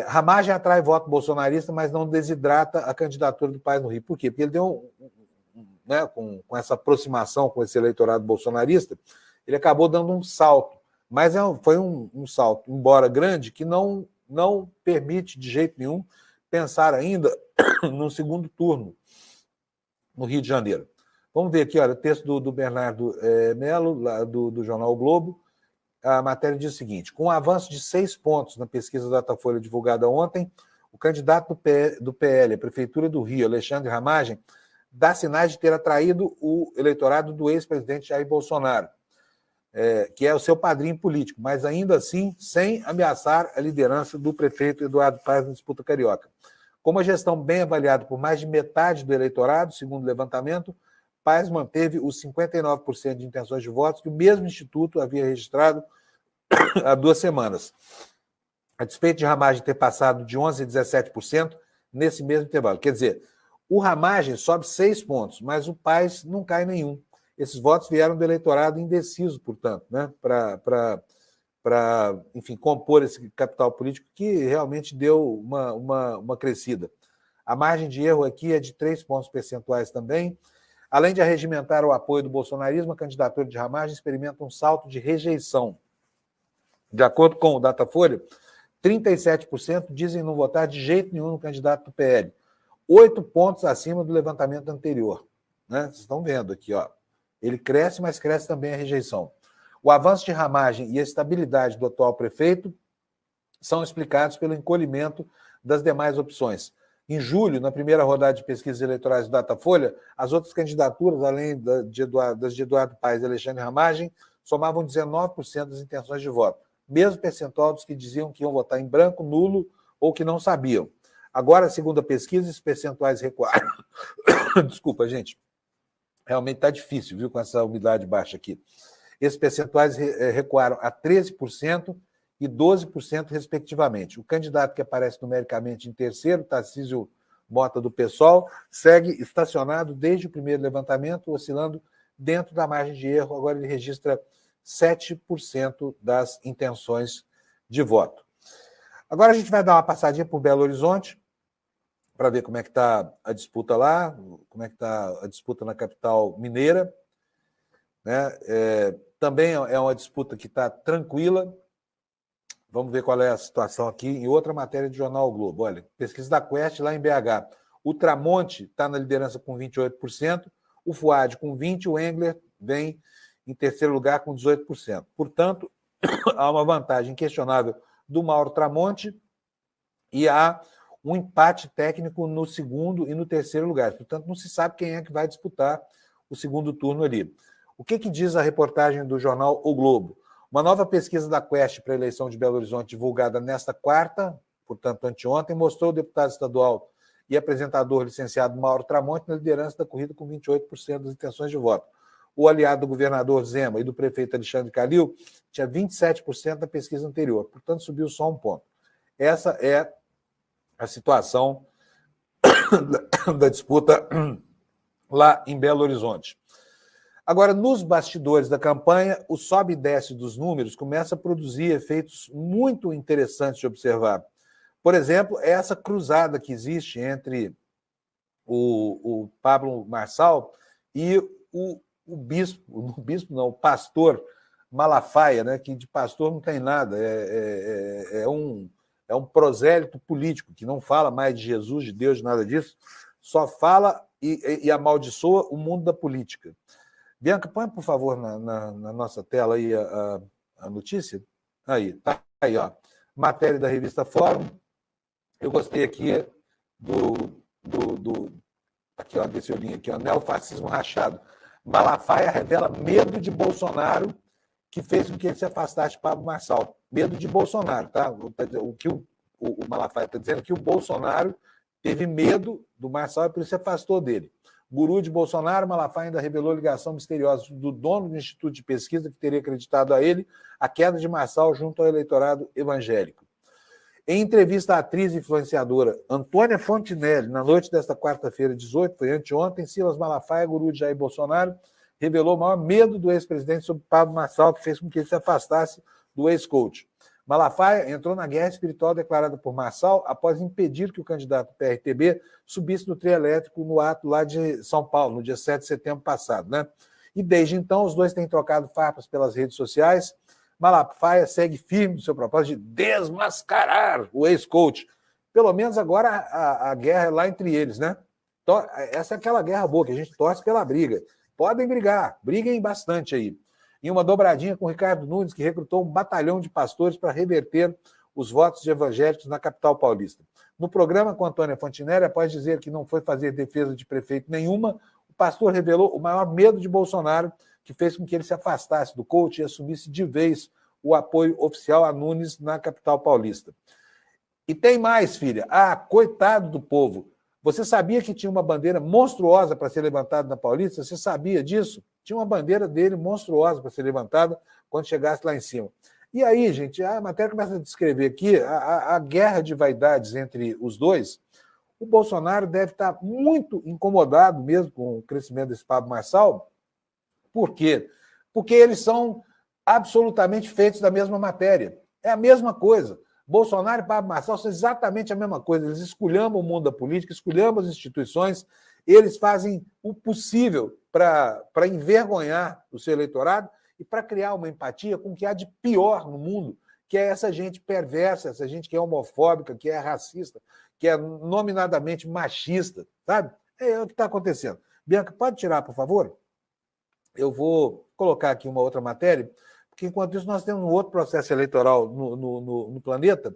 Ramagem atrai voto bolsonarista, mas não desidrata a candidatura do Paes no Rio. Por quê? Porque ele deu, né, com essa aproximação com esse eleitorado bolsonarista, ele acabou dando um salto. Mas foi um salto, embora grande, que não permite de jeito nenhum pensar ainda no segundo turno no Rio de Janeiro. Vamos ver aqui, olha, o texto do Bernardo Melo, lá do jornal o Globo. A matéria diz o seguinte: com um avanço de 6 pontos na pesquisa Datafolha divulgada ontem, o candidato do PL à Prefeitura do Rio, Alexandre Ramagem, dá sinais de ter atraído o eleitorado do ex-presidente Jair Bolsonaro, que é o seu padrinho político, mas ainda assim sem ameaçar a liderança do prefeito Eduardo Paes na disputa carioca. Com uma gestão bem avaliada por mais de metade do eleitorado, segundo o levantamento, Paes manteve os 59% de intenções de votos que o mesmo instituto havia registrado há 2 semanas, a despeito de Ramagem ter passado de 11% a 17% nesse mesmo intervalo. Quer dizer, o Ramagem sobe 6 pontos, mas o Paes não cai nenhum. Esses votos vieram do eleitorado indeciso, portanto, né, para, enfim, compor esse capital político que realmente deu uma crescida. A margem de erro aqui é de 3 pontos percentuais também. Além de arregimentar o apoio do bolsonarismo, a candidatura de Ramagem experimenta um salto de rejeição. De acordo com o Datafolha, 37% dizem não votar de jeito nenhum no candidato do PL. 8 pontos acima do levantamento anterior. Né? Vocês estão vendo aqui, ó. Ele cresce, mas cresce também a rejeição. O avanço de Ramagem e a estabilidade do atual prefeito são explicados pelo encolhimento das demais opções. Em julho, na primeira rodada de pesquisas eleitorais do Datafolha, as outras candidaturas, além das de Eduardo Paes e Alexandre Ramagem, somavam 19% das intenções de voto, mesmo percentual dos que diziam que iam votar em branco, nulo ou que não sabiam. Agora, segundo a pesquisa, esses percentuais recuaram. Desculpa, gente. Realmente está difícil, viu, com essa umidade baixa aqui. Esses percentuais recuaram a 13% e 12%, respectivamente. O candidato que aparece numericamente em terceiro, Tarcísio Mota, do PSOL, segue estacionado desde o primeiro levantamento, oscilando dentro da margem de erro. Agora ele registra 7% das intenções de voto. Agora a gente vai dar uma passadinha por Belo Horizonte, para ver como é que está a disputa lá, como é que está a disputa na capital mineira. Né? Também é uma disputa que está tranquila. Vamos ver qual é a situação aqui em outra matéria do jornal o Globo. Olha, pesquisa da Quest lá em BH. O Tramonte está na liderança com 28%, o Fuad com 20%, o Engler vem em terceiro lugar com 18%. Portanto, há uma vantagem inquestionável do Mauro Tramonte e há um empate técnico no segundo e no terceiro lugar. Portanto, não se sabe quem é que vai disputar o segundo turno ali. O que diz a reportagem do jornal O Globo? Uma nova pesquisa da Quest para a eleição de Belo Horizonte, divulgada nesta quarta, portanto, anteontem, mostrou o deputado estadual e apresentador licenciado Mauro Tramonte na liderança da corrida com 28% das intenções de voto. O aliado do governador Zema e do prefeito Alexandre Calil tinha 27% na pesquisa anterior, portanto, subiu só 1 ponto. Essa é a situação da disputa lá em Belo Horizonte. Agora, nos bastidores da campanha, o sobe e desce dos números começa a produzir efeitos muito interessantes de observar. Por exemplo, essa cruzada que existe entre o Pablo Marçal e o pastor Malafaia, né, que de pastor não tem nada, é um prosélito político, que não fala mais de Jesus, de Deus, de nada disso, só fala e amaldiçoa o mundo da política. Bianca, põe, por favor, na nossa tela aí a notícia. Aí, tá aí, ó. Matéria da revista Fórum. Eu gostei aqui aqui, ó, desse olhinho aqui, ó, neofascismo rachado. Malafaia revela medo de Bolsonaro que fez com que ele se afastasse de Pablo Marçal. Medo de Bolsonaro, tá? O que o Malafaia está dizendo é que o Bolsonaro teve medo do Marçal e por isso se afastou dele. Guru de Bolsonaro, Malafaia ainda revelou ligação misteriosa do dono do Instituto de Pesquisa que teria acreditado a ele a queda de Marçal junto ao eleitorado evangélico. Em entrevista à atriz e influenciadora Antônia Fontinelli, na noite desta quarta-feira, 18, foi anteontem, Silas Malafaia, guru de Jair Bolsonaro, revelou o maior medo do ex-presidente sobre Pablo Marçal, que fez com que ele se afastasse do ex-coach. Malafaia entrou na guerra espiritual declarada por Marçal após impedir que o candidato PRTB subisse no trio elétrico no ato lá de São Paulo, no dia 7 de setembro passado, né? E desde então, os dois têm trocado farpas pelas redes sociais. Malafaia segue firme no seu propósito de desmascarar o ex-coach. Pelo menos agora a guerra é lá entre eles, né? Então, essa é aquela guerra boa, que a gente torce pela briga. Podem brigar, briguem bastante aí. Em uma dobradinha com o Ricardo Nunes, que recrutou um batalhão de pastores para reverter os votos de evangélicos na capital paulista. No programa com Antônia Fontinelli, após dizer que não foi fazer defesa de prefeito nenhuma, o pastor revelou o maior medo de Bolsonaro, que fez com que ele se afastasse do coach e assumisse de vez o apoio oficial a Nunes na capital paulista. E tem mais, filha. Ah, coitado do povo. Você sabia que tinha uma bandeira monstruosa para ser levantada na Paulista? Você sabia disso? Tinha uma bandeira dele monstruosa para ser levantada quando chegasse lá em cima. E aí, gente, a matéria começa a descrever aqui a guerra de vaidades entre os dois. O Bolsonaro deve estar muito incomodado mesmo com o crescimento desse Pablo Marçal. Por quê? Porque eles são absolutamente feitos da mesma matéria. É a mesma coisa. Bolsonaro e Pablo Marçal são exatamente a mesma coisa. Eles esculhambam o mundo da política, esculhambam as instituições, eles fazem o possível para envergonhar o seu eleitorado e para criar uma empatia com o que há de pior no mundo, que é essa gente perversa, essa gente que é homofóbica, que é racista, que é nominadamente machista, sabe? É o que está acontecendo. Bianca, pode tirar, por favor? Eu vou colocar aqui uma outra matéria, porque enquanto isso nós temos um outro processo eleitoral no planeta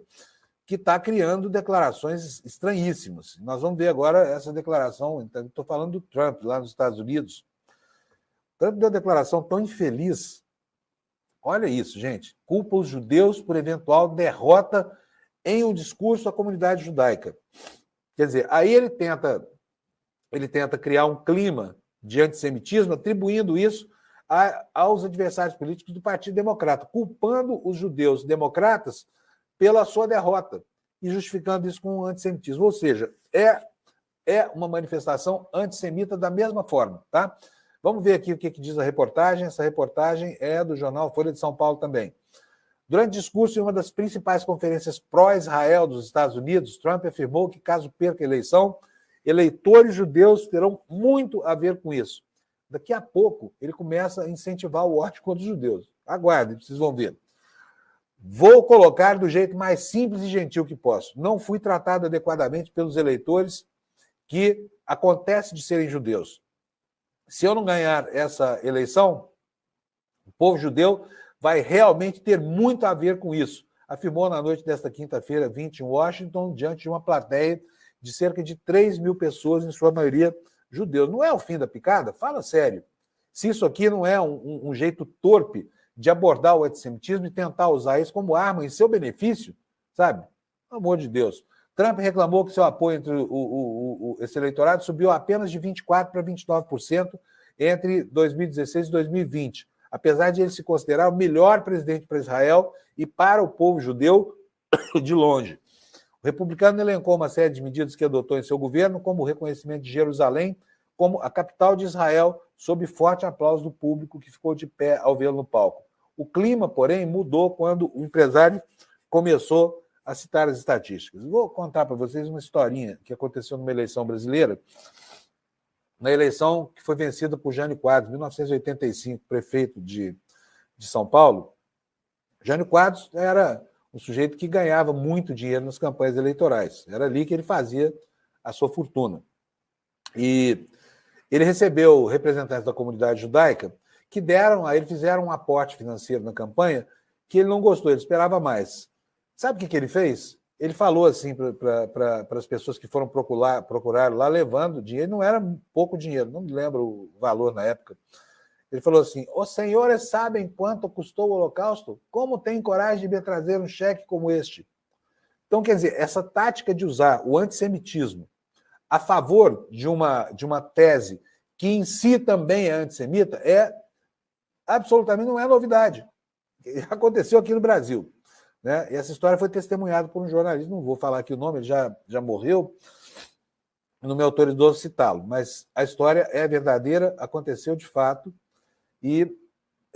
que está criando declarações estranhíssimas. Nós vamos ver agora essa declaração, estou falando do Trump, lá nos Estados Unidos. Trump deu uma declaração tão infeliz. Olha isso, gente. Culpa os judeus por eventual derrota em um discurso à comunidade judaica. Quer dizer, aí ele tenta criar um clima de antissemitismo, atribuindo isso aos adversários políticos do Partido Democrata, culpando os judeus democratas pela sua derrota e justificando isso com o antissemitismo. Ou seja, é uma manifestação antissemita da mesma forma, tá? Vamos ver aqui o que diz a reportagem. Essa reportagem é do jornal Folha de São Paulo também. Durante discurso em uma das principais conferências pró-Israel dos Estados Unidos, Trump afirmou que, caso perca a eleição, eleitores judeus terão muito a ver com isso. Daqui a pouco, ele começa a incentivar o ódio contra os judeus. Aguardem, vocês vão ver. Vou colocar do jeito mais simples e gentil que posso. Não fui tratado adequadamente pelos eleitores que acontece de serem judeus. Se eu não ganhar essa eleição, o povo judeu vai realmente ter muito a ver com isso, afirmou na noite desta quinta-feira, 20, em Washington, diante de uma plateia de cerca de 3 mil pessoas, em sua maioria judeus. Não é o fim da picada? Fala sério. Se isso aqui não é um jeito torpe de abordar o antissemitismo e tentar usar isso como arma em seu benefício, sabe? Pelo amor de Deus. Trump reclamou que seu apoio entre esse eleitorado subiu apenas de 24% para 29% entre 2016 e 2020, apesar de ele se considerar o melhor presidente para Israel e para o povo judeu de longe. O republicano elencou uma série de medidas que adotou em seu governo, como o reconhecimento de Jerusalém como a capital de Israel, sob forte aplauso do público que ficou de pé ao vê-lo no palco. O clima, porém, mudou quando o empresário começou a citar as estatísticas. Vou contar para vocês uma historinha que aconteceu numa eleição brasileira, na eleição que foi vencida por Jânio Quadros, em 1985, prefeito de São Paulo. Jânio Quadros era um sujeito que ganhava muito dinheiro nas campanhas eleitorais. Era ali que ele fazia a sua fortuna. E ele recebeu representantes da comunidade judaica que deram a ele, fizeram um aporte financeiro na campanha que ele não gostou, ele esperava mais. Sabe o que ele fez? ele falou assim para as pessoas que foram procurar lá levando dinheiro, não era pouco dinheiro, não me lembro o valor na época. Ele falou assim: os senhores sabem quanto custou o Holocausto? Como tem coragem de me trazer um cheque como este? Então, quer dizer, essa tática de usar o antissemitismo a favor de uma tese que em si também é antissemita absolutamente não é novidade. Aconteceu aqui no Brasil. Né? E essa história foi testemunhada por um jornalista, não vou falar aqui o nome, ele já morreu, não me autorizou citá-lo, mas a história é verdadeira, aconteceu de fato e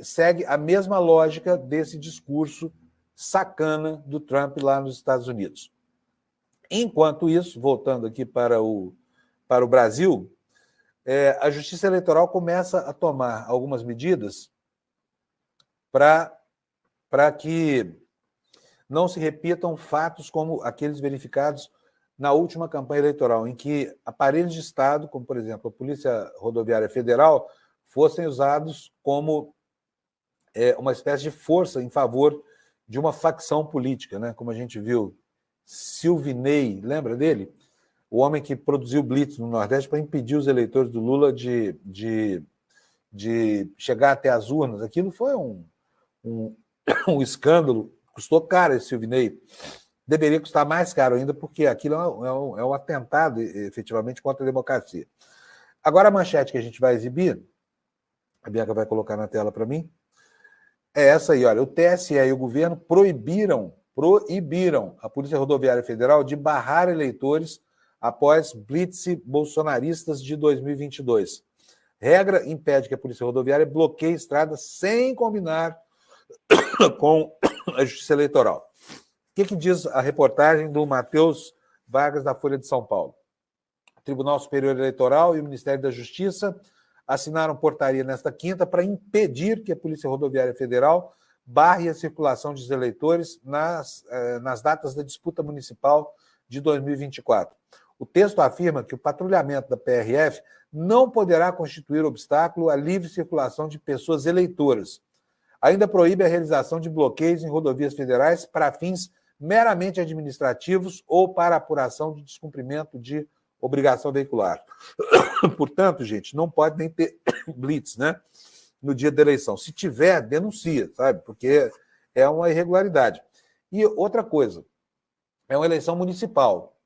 segue a mesma lógica desse discurso sacana do Trump lá nos Estados Unidos. Enquanto isso, voltando aqui para o Brasil, a Justiça Eleitoral começa a tomar algumas medidas para que não se repitam fatos como aqueles verificados na última campanha eleitoral, em que aparelhos de Estado, como, por exemplo, a Polícia Rodoviária Federal, fossem usados como uma espécie de força em favor de uma facção política, né? Como a gente viu, Silvinei, lembra dele? O homem que produziu blitz no Nordeste para impedir os eleitores do Lula de chegar até as urnas. Aquilo foi um escândalo, custou caro esse Silvinei. Deveria custar mais caro ainda, porque aquilo é um atentado, efetivamente, contra a democracia. Agora, a manchete que a gente vai exibir, a Bianca vai colocar na tela para mim, é essa aí, olha, o TSE e o governo proibiram a Polícia Rodoviária Federal de barrar eleitores após blitz bolsonaristas de 2022. Regra impede que a Polícia Rodoviária bloqueie estradas sem combinar com a Justiça Eleitoral. O que diz a reportagem do Matheus Vargas, da Folha de São Paulo? O Tribunal Superior Eleitoral e o Ministério da Justiça assinaram portaria nesta quinta para impedir que a Polícia Rodoviária Federal barre a circulação dos eleitores nas datas da disputa municipal de 2024. O texto afirma que o patrulhamento da PRF não poderá constituir obstáculo à livre circulação de pessoas eleitoras. Ainda proíbe a realização de bloqueios em rodovias federais para fins meramente administrativos ou para apuração de descumprimento de obrigação veicular. Portanto, gente, não pode nem ter blitz, né, no dia da eleição. Se tiver, denuncia, sabe? Porque é uma irregularidade. E outra coisa, é uma eleição municipal.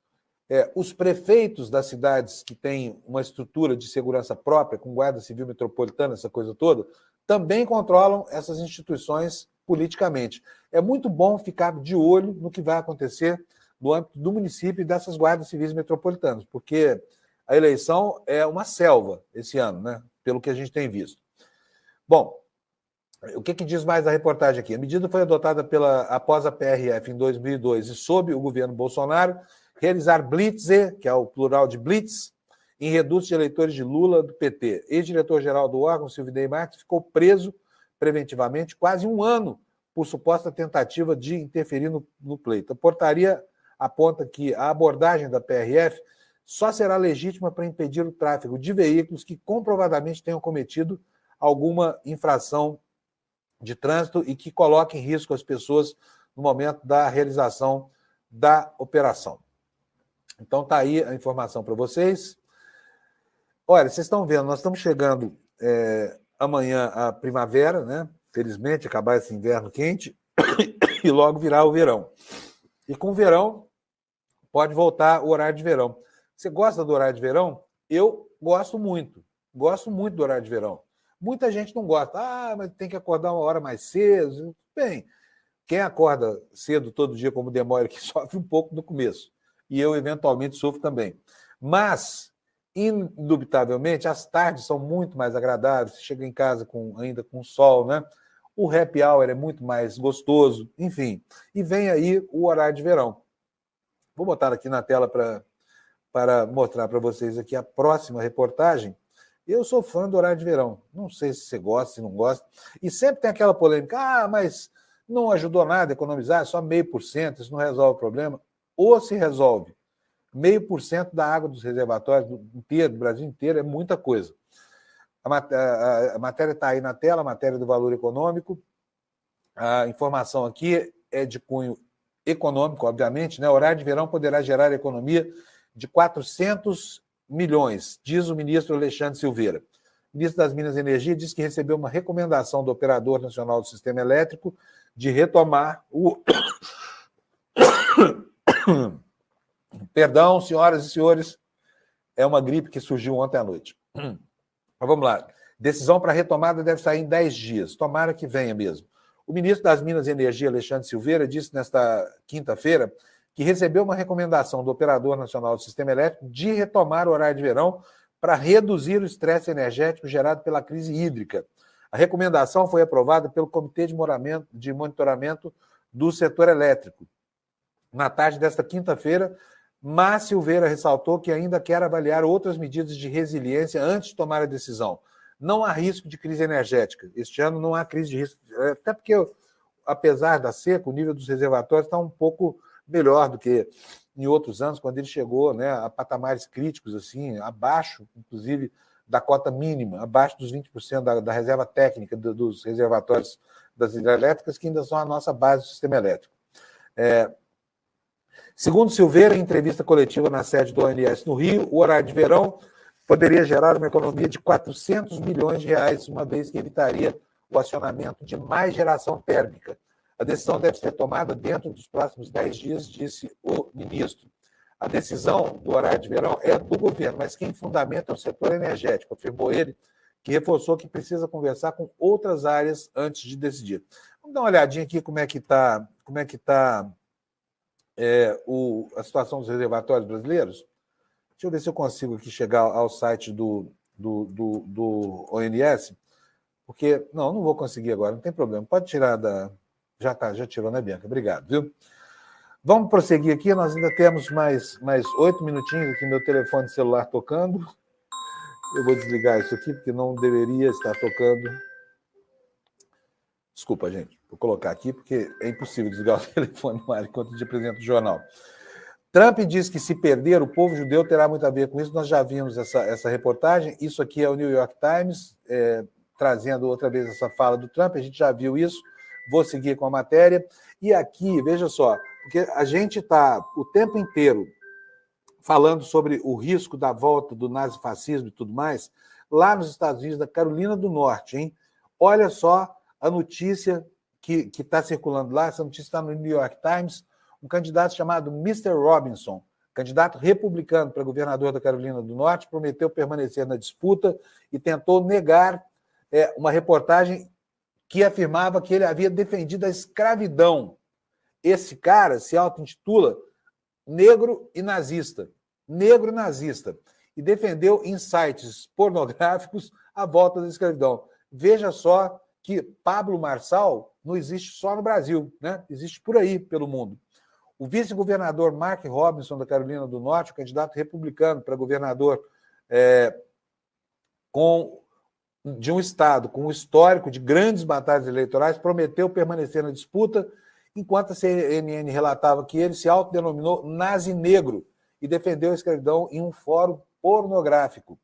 Os prefeitos das cidades que têm uma estrutura de segurança própria, com guarda civil metropolitana, essa coisa toda, também controlam essas instituições politicamente. É muito bom ficar de olho no que vai acontecer no âmbito do município e dessas guardas civis metropolitanas, porque a eleição é uma selva esse ano, né? Pelo que a gente tem visto. Bom, o que diz mais a reportagem aqui? A medida foi adotada após a PRF em 2002 e sob o governo Bolsonaro realizar blitz, que é o plural de blitz, em redutos de eleitores de Lula do PT. Ex-diretor-geral do órgão, Silvinei Marques, ficou preso preventivamente quase um ano por suposta tentativa de interferir no pleito. A portaria aponta que a abordagem da PRF só será legítima para impedir o tráfego de veículos que comprovadamente tenham cometido alguma infração de trânsito e que coloque em risco as pessoas no momento da realização da operação. Então, está aí a informação para vocês. Olha, vocês estão vendo, nós estamos chegando amanhã à primavera, né? Felizmente, acabar esse inverno quente e logo virar o verão. E com o verão, pode voltar o horário de verão. Você gosta do horário de verão? Eu gosto muito do horário de verão. Muita gente não gosta. Mas tem que acordar uma hora mais cedo. Bem, quem acorda cedo todo dia, como demora, que sofre um pouco no começo. E eu, eventualmente, sofro também. Mas, indubitavelmente, as tardes são muito mais agradáveis. Você chega em casa ainda com sol, né? O happy hour é muito mais gostoso. Enfim, e vem aí o horário de verão. Vou botar aqui na tela para mostrar para vocês aqui a próxima reportagem. Eu sou fã do horário de verão. Não sei se você gosta, se não gosta. E sempre tem aquela polêmica, mas não ajudou nada a economizar, só 0,5%, isso não resolve o problema. Ou se resolve. 0,5% da água dos reservatórios do Brasil inteiro é muita coisa. A matéria está aí na tela, a matéria do Valor Econômico. A informação aqui é de cunho econômico, obviamente, né? O horário de verão poderá gerar economia de 400 milhões, diz o ministro Alexandre Silveira. O ministro das Minas e Energia disse que recebeu uma recomendação do Operador Nacional do Sistema Elétrico de retomar o... Perdão, senhoras e senhores, é uma gripe que surgiu ontem à noite. Mas vamos lá. Decisão para retomada deve sair em 10 dias. Tomara que venha mesmo. O ministro das Minas e Energia, Alexandre Silveira, disse nesta quinta-feira que recebeu uma recomendação do Operador Nacional do Sistema Elétrico de retomar o horário de verão para reduzir o estresse energético gerado pela crise hídrica. A recomendação foi aprovada pelo Comitê de Monitoramento do Setor Elétrico. Na tarde desta quinta-feira, mas Silveira ressaltou que ainda quer avaliar outras medidas de resiliência antes de tomar a decisão. Não há risco de crise energética. Este ano não há crise de risco, até porque, apesar da seca, o nível dos reservatórios está um pouco melhor do que em outros anos, quando ele chegou, né, a patamares críticos, assim, abaixo, inclusive, da cota mínima, abaixo dos 20% da reserva técnica dos reservatórios das hidrelétricas, que ainda são a nossa base do sistema elétrico. Segundo Silveira, em entrevista coletiva na sede do ONS no Rio, o horário de verão poderia gerar uma economia de 400 milhões de reais, uma vez que evitaria o acionamento de mais geração térmica. A decisão deve ser tomada dentro dos próximos 10 dias, disse o ministro. A decisão do horário de verão é do governo, mas quem fundamenta é o setor energético, afirmou ele, que reforçou que precisa conversar com outras áreas antes de decidir. Vamos dar uma olhadinha aqui como é que está a situação dos reservatórios brasileiros. Deixa eu ver se eu consigo aqui chegar ao site do ONS, porque... Não vou conseguir agora, não tem problema. Pode tirar da... Já tirou, né, Bianca? Obrigado, viu? Vamos prosseguir aqui, nós ainda temos mais 8 minutinhos aqui, meu telefone celular tocando. Eu vou desligar isso aqui, porque não deveria estar tocando. Desculpa, gente, vou colocar aqui, porque é impossível desligar o telefone no ar enquanto a gente apresenta o jornal. Trump diz que se perder, o povo judeu terá muito a ver com isso. Nós já vimos essa reportagem. Isso aqui é o New York Times, trazendo outra vez essa fala do Trump. A gente já viu isso. Vou seguir com a matéria. E aqui, veja só, porque a gente está o tempo inteiro falando sobre o risco da volta do nazifascismo e tudo mais, lá nos Estados Unidos, da Carolina do Norte, hein? Olha só a notícia que está circulando lá, essa notícia está no New York Times, um candidato chamado Mr. Robinson, candidato republicano para governador da Carolina do Norte, prometeu permanecer na disputa e tentou negar uma reportagem que afirmava que ele havia defendido a escravidão. Esse cara se auto-intitula negro e nazista, e defendeu em sites pornográficos a volta da escravidão. Veja só que Pablo Marçal não existe só no Brasil, né? Existe por aí, pelo mundo. O vice-governador Mark Robinson, da Carolina do Norte, o candidato republicano para governador de um estado com um histórico de grandes batalhas eleitorais, prometeu permanecer na disputa, enquanto a CNN relatava que ele se autodenominou nazi-negro e defendeu a escravidão em um fórum pornográfico.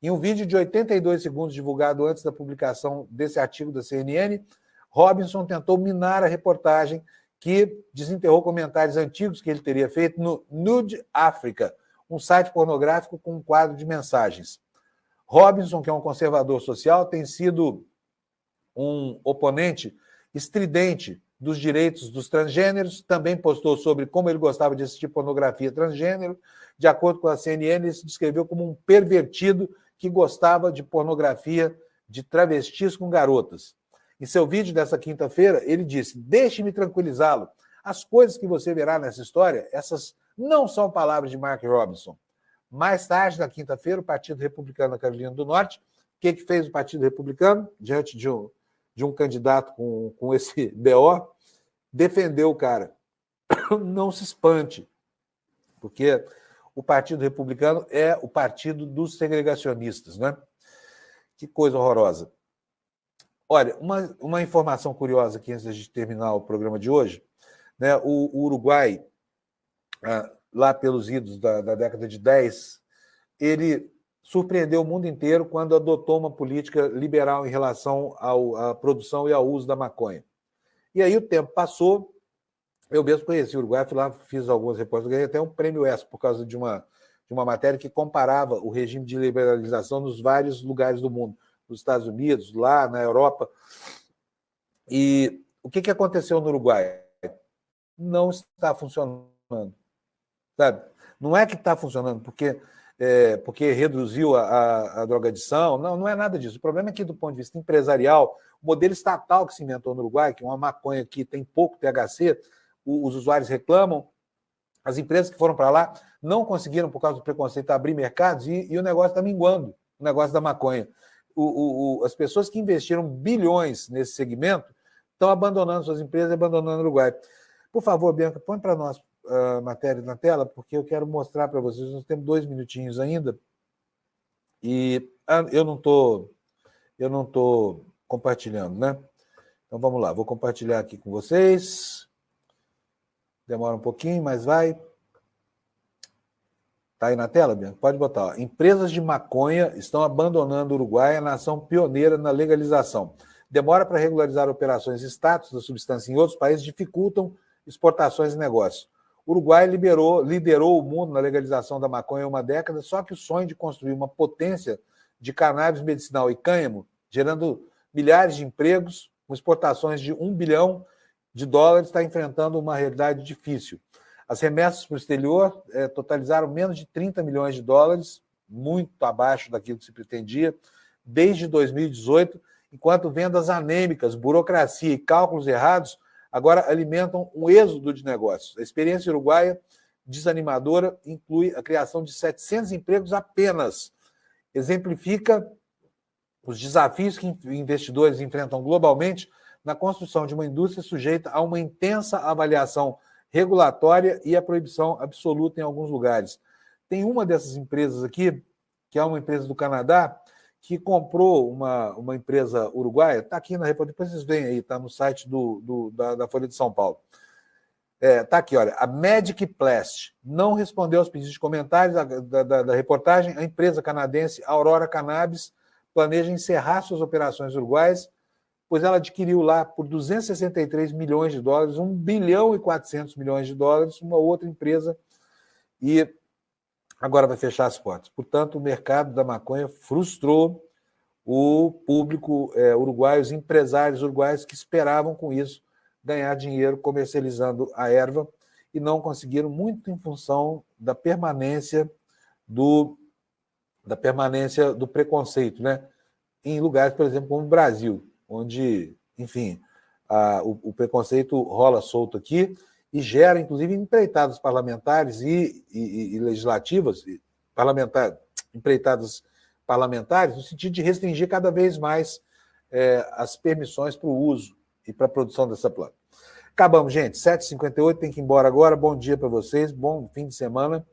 Em um vídeo de 82 segundos divulgado antes da publicação desse artigo da CNN, Robinson tentou minar a reportagem, que desenterrou comentários antigos que ele teria feito no Nude Africa, um site pornográfico com um quadro de mensagens. Robinson, que é um conservador social, tem sido um oponente estridente dos direitos dos transgêneros, também postou sobre como ele gostava de assistir pornografia transgênero. De acordo com a CNN, ele se descreveu como um pervertido que gostava de pornografia de travestis com garotas. Em seu vídeo dessa quinta-feira, ele disse: deixe-me tranquilizá-lo, as coisas que você verá nessa história, essas não são palavras de Mark Robinson. Mais tarde, na quinta-feira, o Partido Republicano da Carolina do Norte, o que fez o Partido Republicano, diante de um candidato com esse BO, defendeu o cara. Não se espante, porque o Partido Republicano é o partido dos segregacionistas, né? Que coisa horrorosa. Olha, uma informação curiosa aqui antes de terminar o programa de hoje, né? O Uruguai, lá pelos idos da década de 10, ele surpreendeu o mundo inteiro quando adotou uma política liberal em relação à produção e ao uso da maconha. E aí o tempo passou Eu mesmo conheci o Uruguai, fui lá, fiz algumas reportagens, ganhei até um prêmio ESPO por causa de uma matéria que comparava o regime de liberalização nos vários lugares do mundo, nos Estados Unidos, lá na Europa. E o que aconteceu no Uruguai? Não está funcionando, sabe? Não é que está funcionando porque reduziu a drogadição, não é nada disso. O problema é que, do ponto de vista empresarial, o modelo estatal que se inventou no Uruguai, que é uma maconha que tem pouco THC, os usuários reclamam, as empresas que foram para lá não conseguiram, por causa do preconceito, abrir mercados e o negócio está minguando, o negócio da maconha. As pessoas que investiram bilhões nesse segmento estão abandonando suas empresas e abandonando o Uruguai. Por favor, Bianca, põe para nós a matéria na tela, porque eu quero mostrar para vocês. Nós temos 2 minutinhos ainda e eu não tô compartilhando, né? Então vamos lá, vou compartilhar aqui com vocês. Demora um pouquinho, mas vai. Está aí na tela, Bianca? Pode botar. Ó. Empresas de maconha estão abandonando o Uruguai, a nação pioneira na legalização. Demora para regularizar operações e status da substância em outros países dificultam exportações e negócios. O Uruguai liderou o mundo na legalização da maconha há uma década, só que o sonho de construir uma potência de cannabis medicinal e cânhamo, gerando milhares de empregos, com exportações de $1 bilhão, está enfrentando uma realidade difícil. As remessas para o exterior totalizaram menos de $30 milhões, muito abaixo daquilo que se pretendia, desde 2018, enquanto vendas anêmicas, burocracia e cálculos errados agora alimentam um êxodo de negócios. A experiência uruguaia, desanimadora, inclui a criação de 700 empregos apenas. Exemplifica os desafios que investidores enfrentam globalmente na construção de uma indústria sujeita a uma intensa avaliação regulatória e a proibição absoluta em alguns lugares. Tem uma dessas empresas aqui, que é uma empresa do Canadá, que comprou uma empresa uruguaia, está aqui na reportagem, depois vocês veem aí, está no site da Folha de São Paulo. Está aqui, olha, a Magic Plast não respondeu aos pedidos de comentários da reportagem. A empresa canadense Aurora Cannabis planeja encerrar suas operações uruguaias, pois ela adquiriu lá por $263 milhões, $1 bilhão e 400 milhões, uma outra empresa, e agora vai fechar as portas. Portanto, o mercado da maconha frustrou o público uruguaio, os empresários uruguaios que esperavam com isso ganhar dinheiro comercializando a erva e não conseguiram, muito em função da permanência do preconceito, né? Em lugares, por exemplo, como o Brasil, onde, enfim, o preconceito rola solto aqui e gera, inclusive, empreitadas parlamentares e legislativas, empreitadas parlamentares, no sentido de restringir cada vez mais as permissões para o uso e para a produção dessa planta. Acabamos, gente. 7h58, tem que ir embora agora. Bom dia para vocês, bom fim de semana.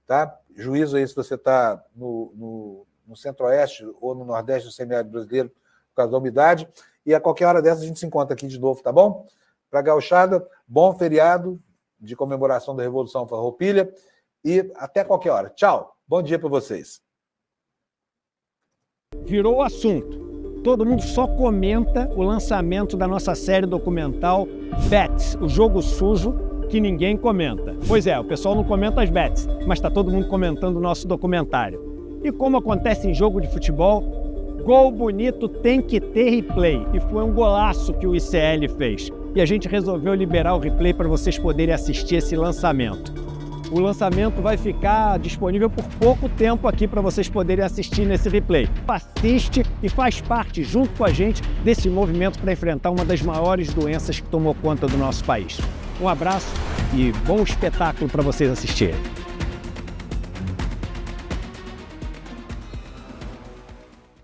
Tá? Juízo aí se você está no centro-oeste ou no nordeste do semiárido brasileiro por causa da umidade. E a qualquer hora dessa a gente se encontra aqui de novo, tá bom? Para a gauchada, bom feriado de comemoração da Revolução Farroupilha e até qualquer hora. Tchau, bom dia para vocês. Virou assunto. Todo mundo só comenta o lançamento da nossa série documental Bets, o jogo sujo que ninguém comenta. Pois é, o pessoal não comenta as bets, mas está todo mundo comentando o nosso documentário. E como acontece em jogo de futebol, gol bonito tem que ter replay. E foi um golaço que o ICL fez. E a gente resolveu liberar o replay para vocês poderem assistir esse lançamento. O lançamento vai ficar disponível por pouco tempo aqui para vocês poderem assistir nesse replay. Assiste e faz parte, junto com a gente, desse movimento para enfrentar uma das maiores doenças que tomou conta do nosso país. Um abraço e bom espetáculo para vocês assistirem.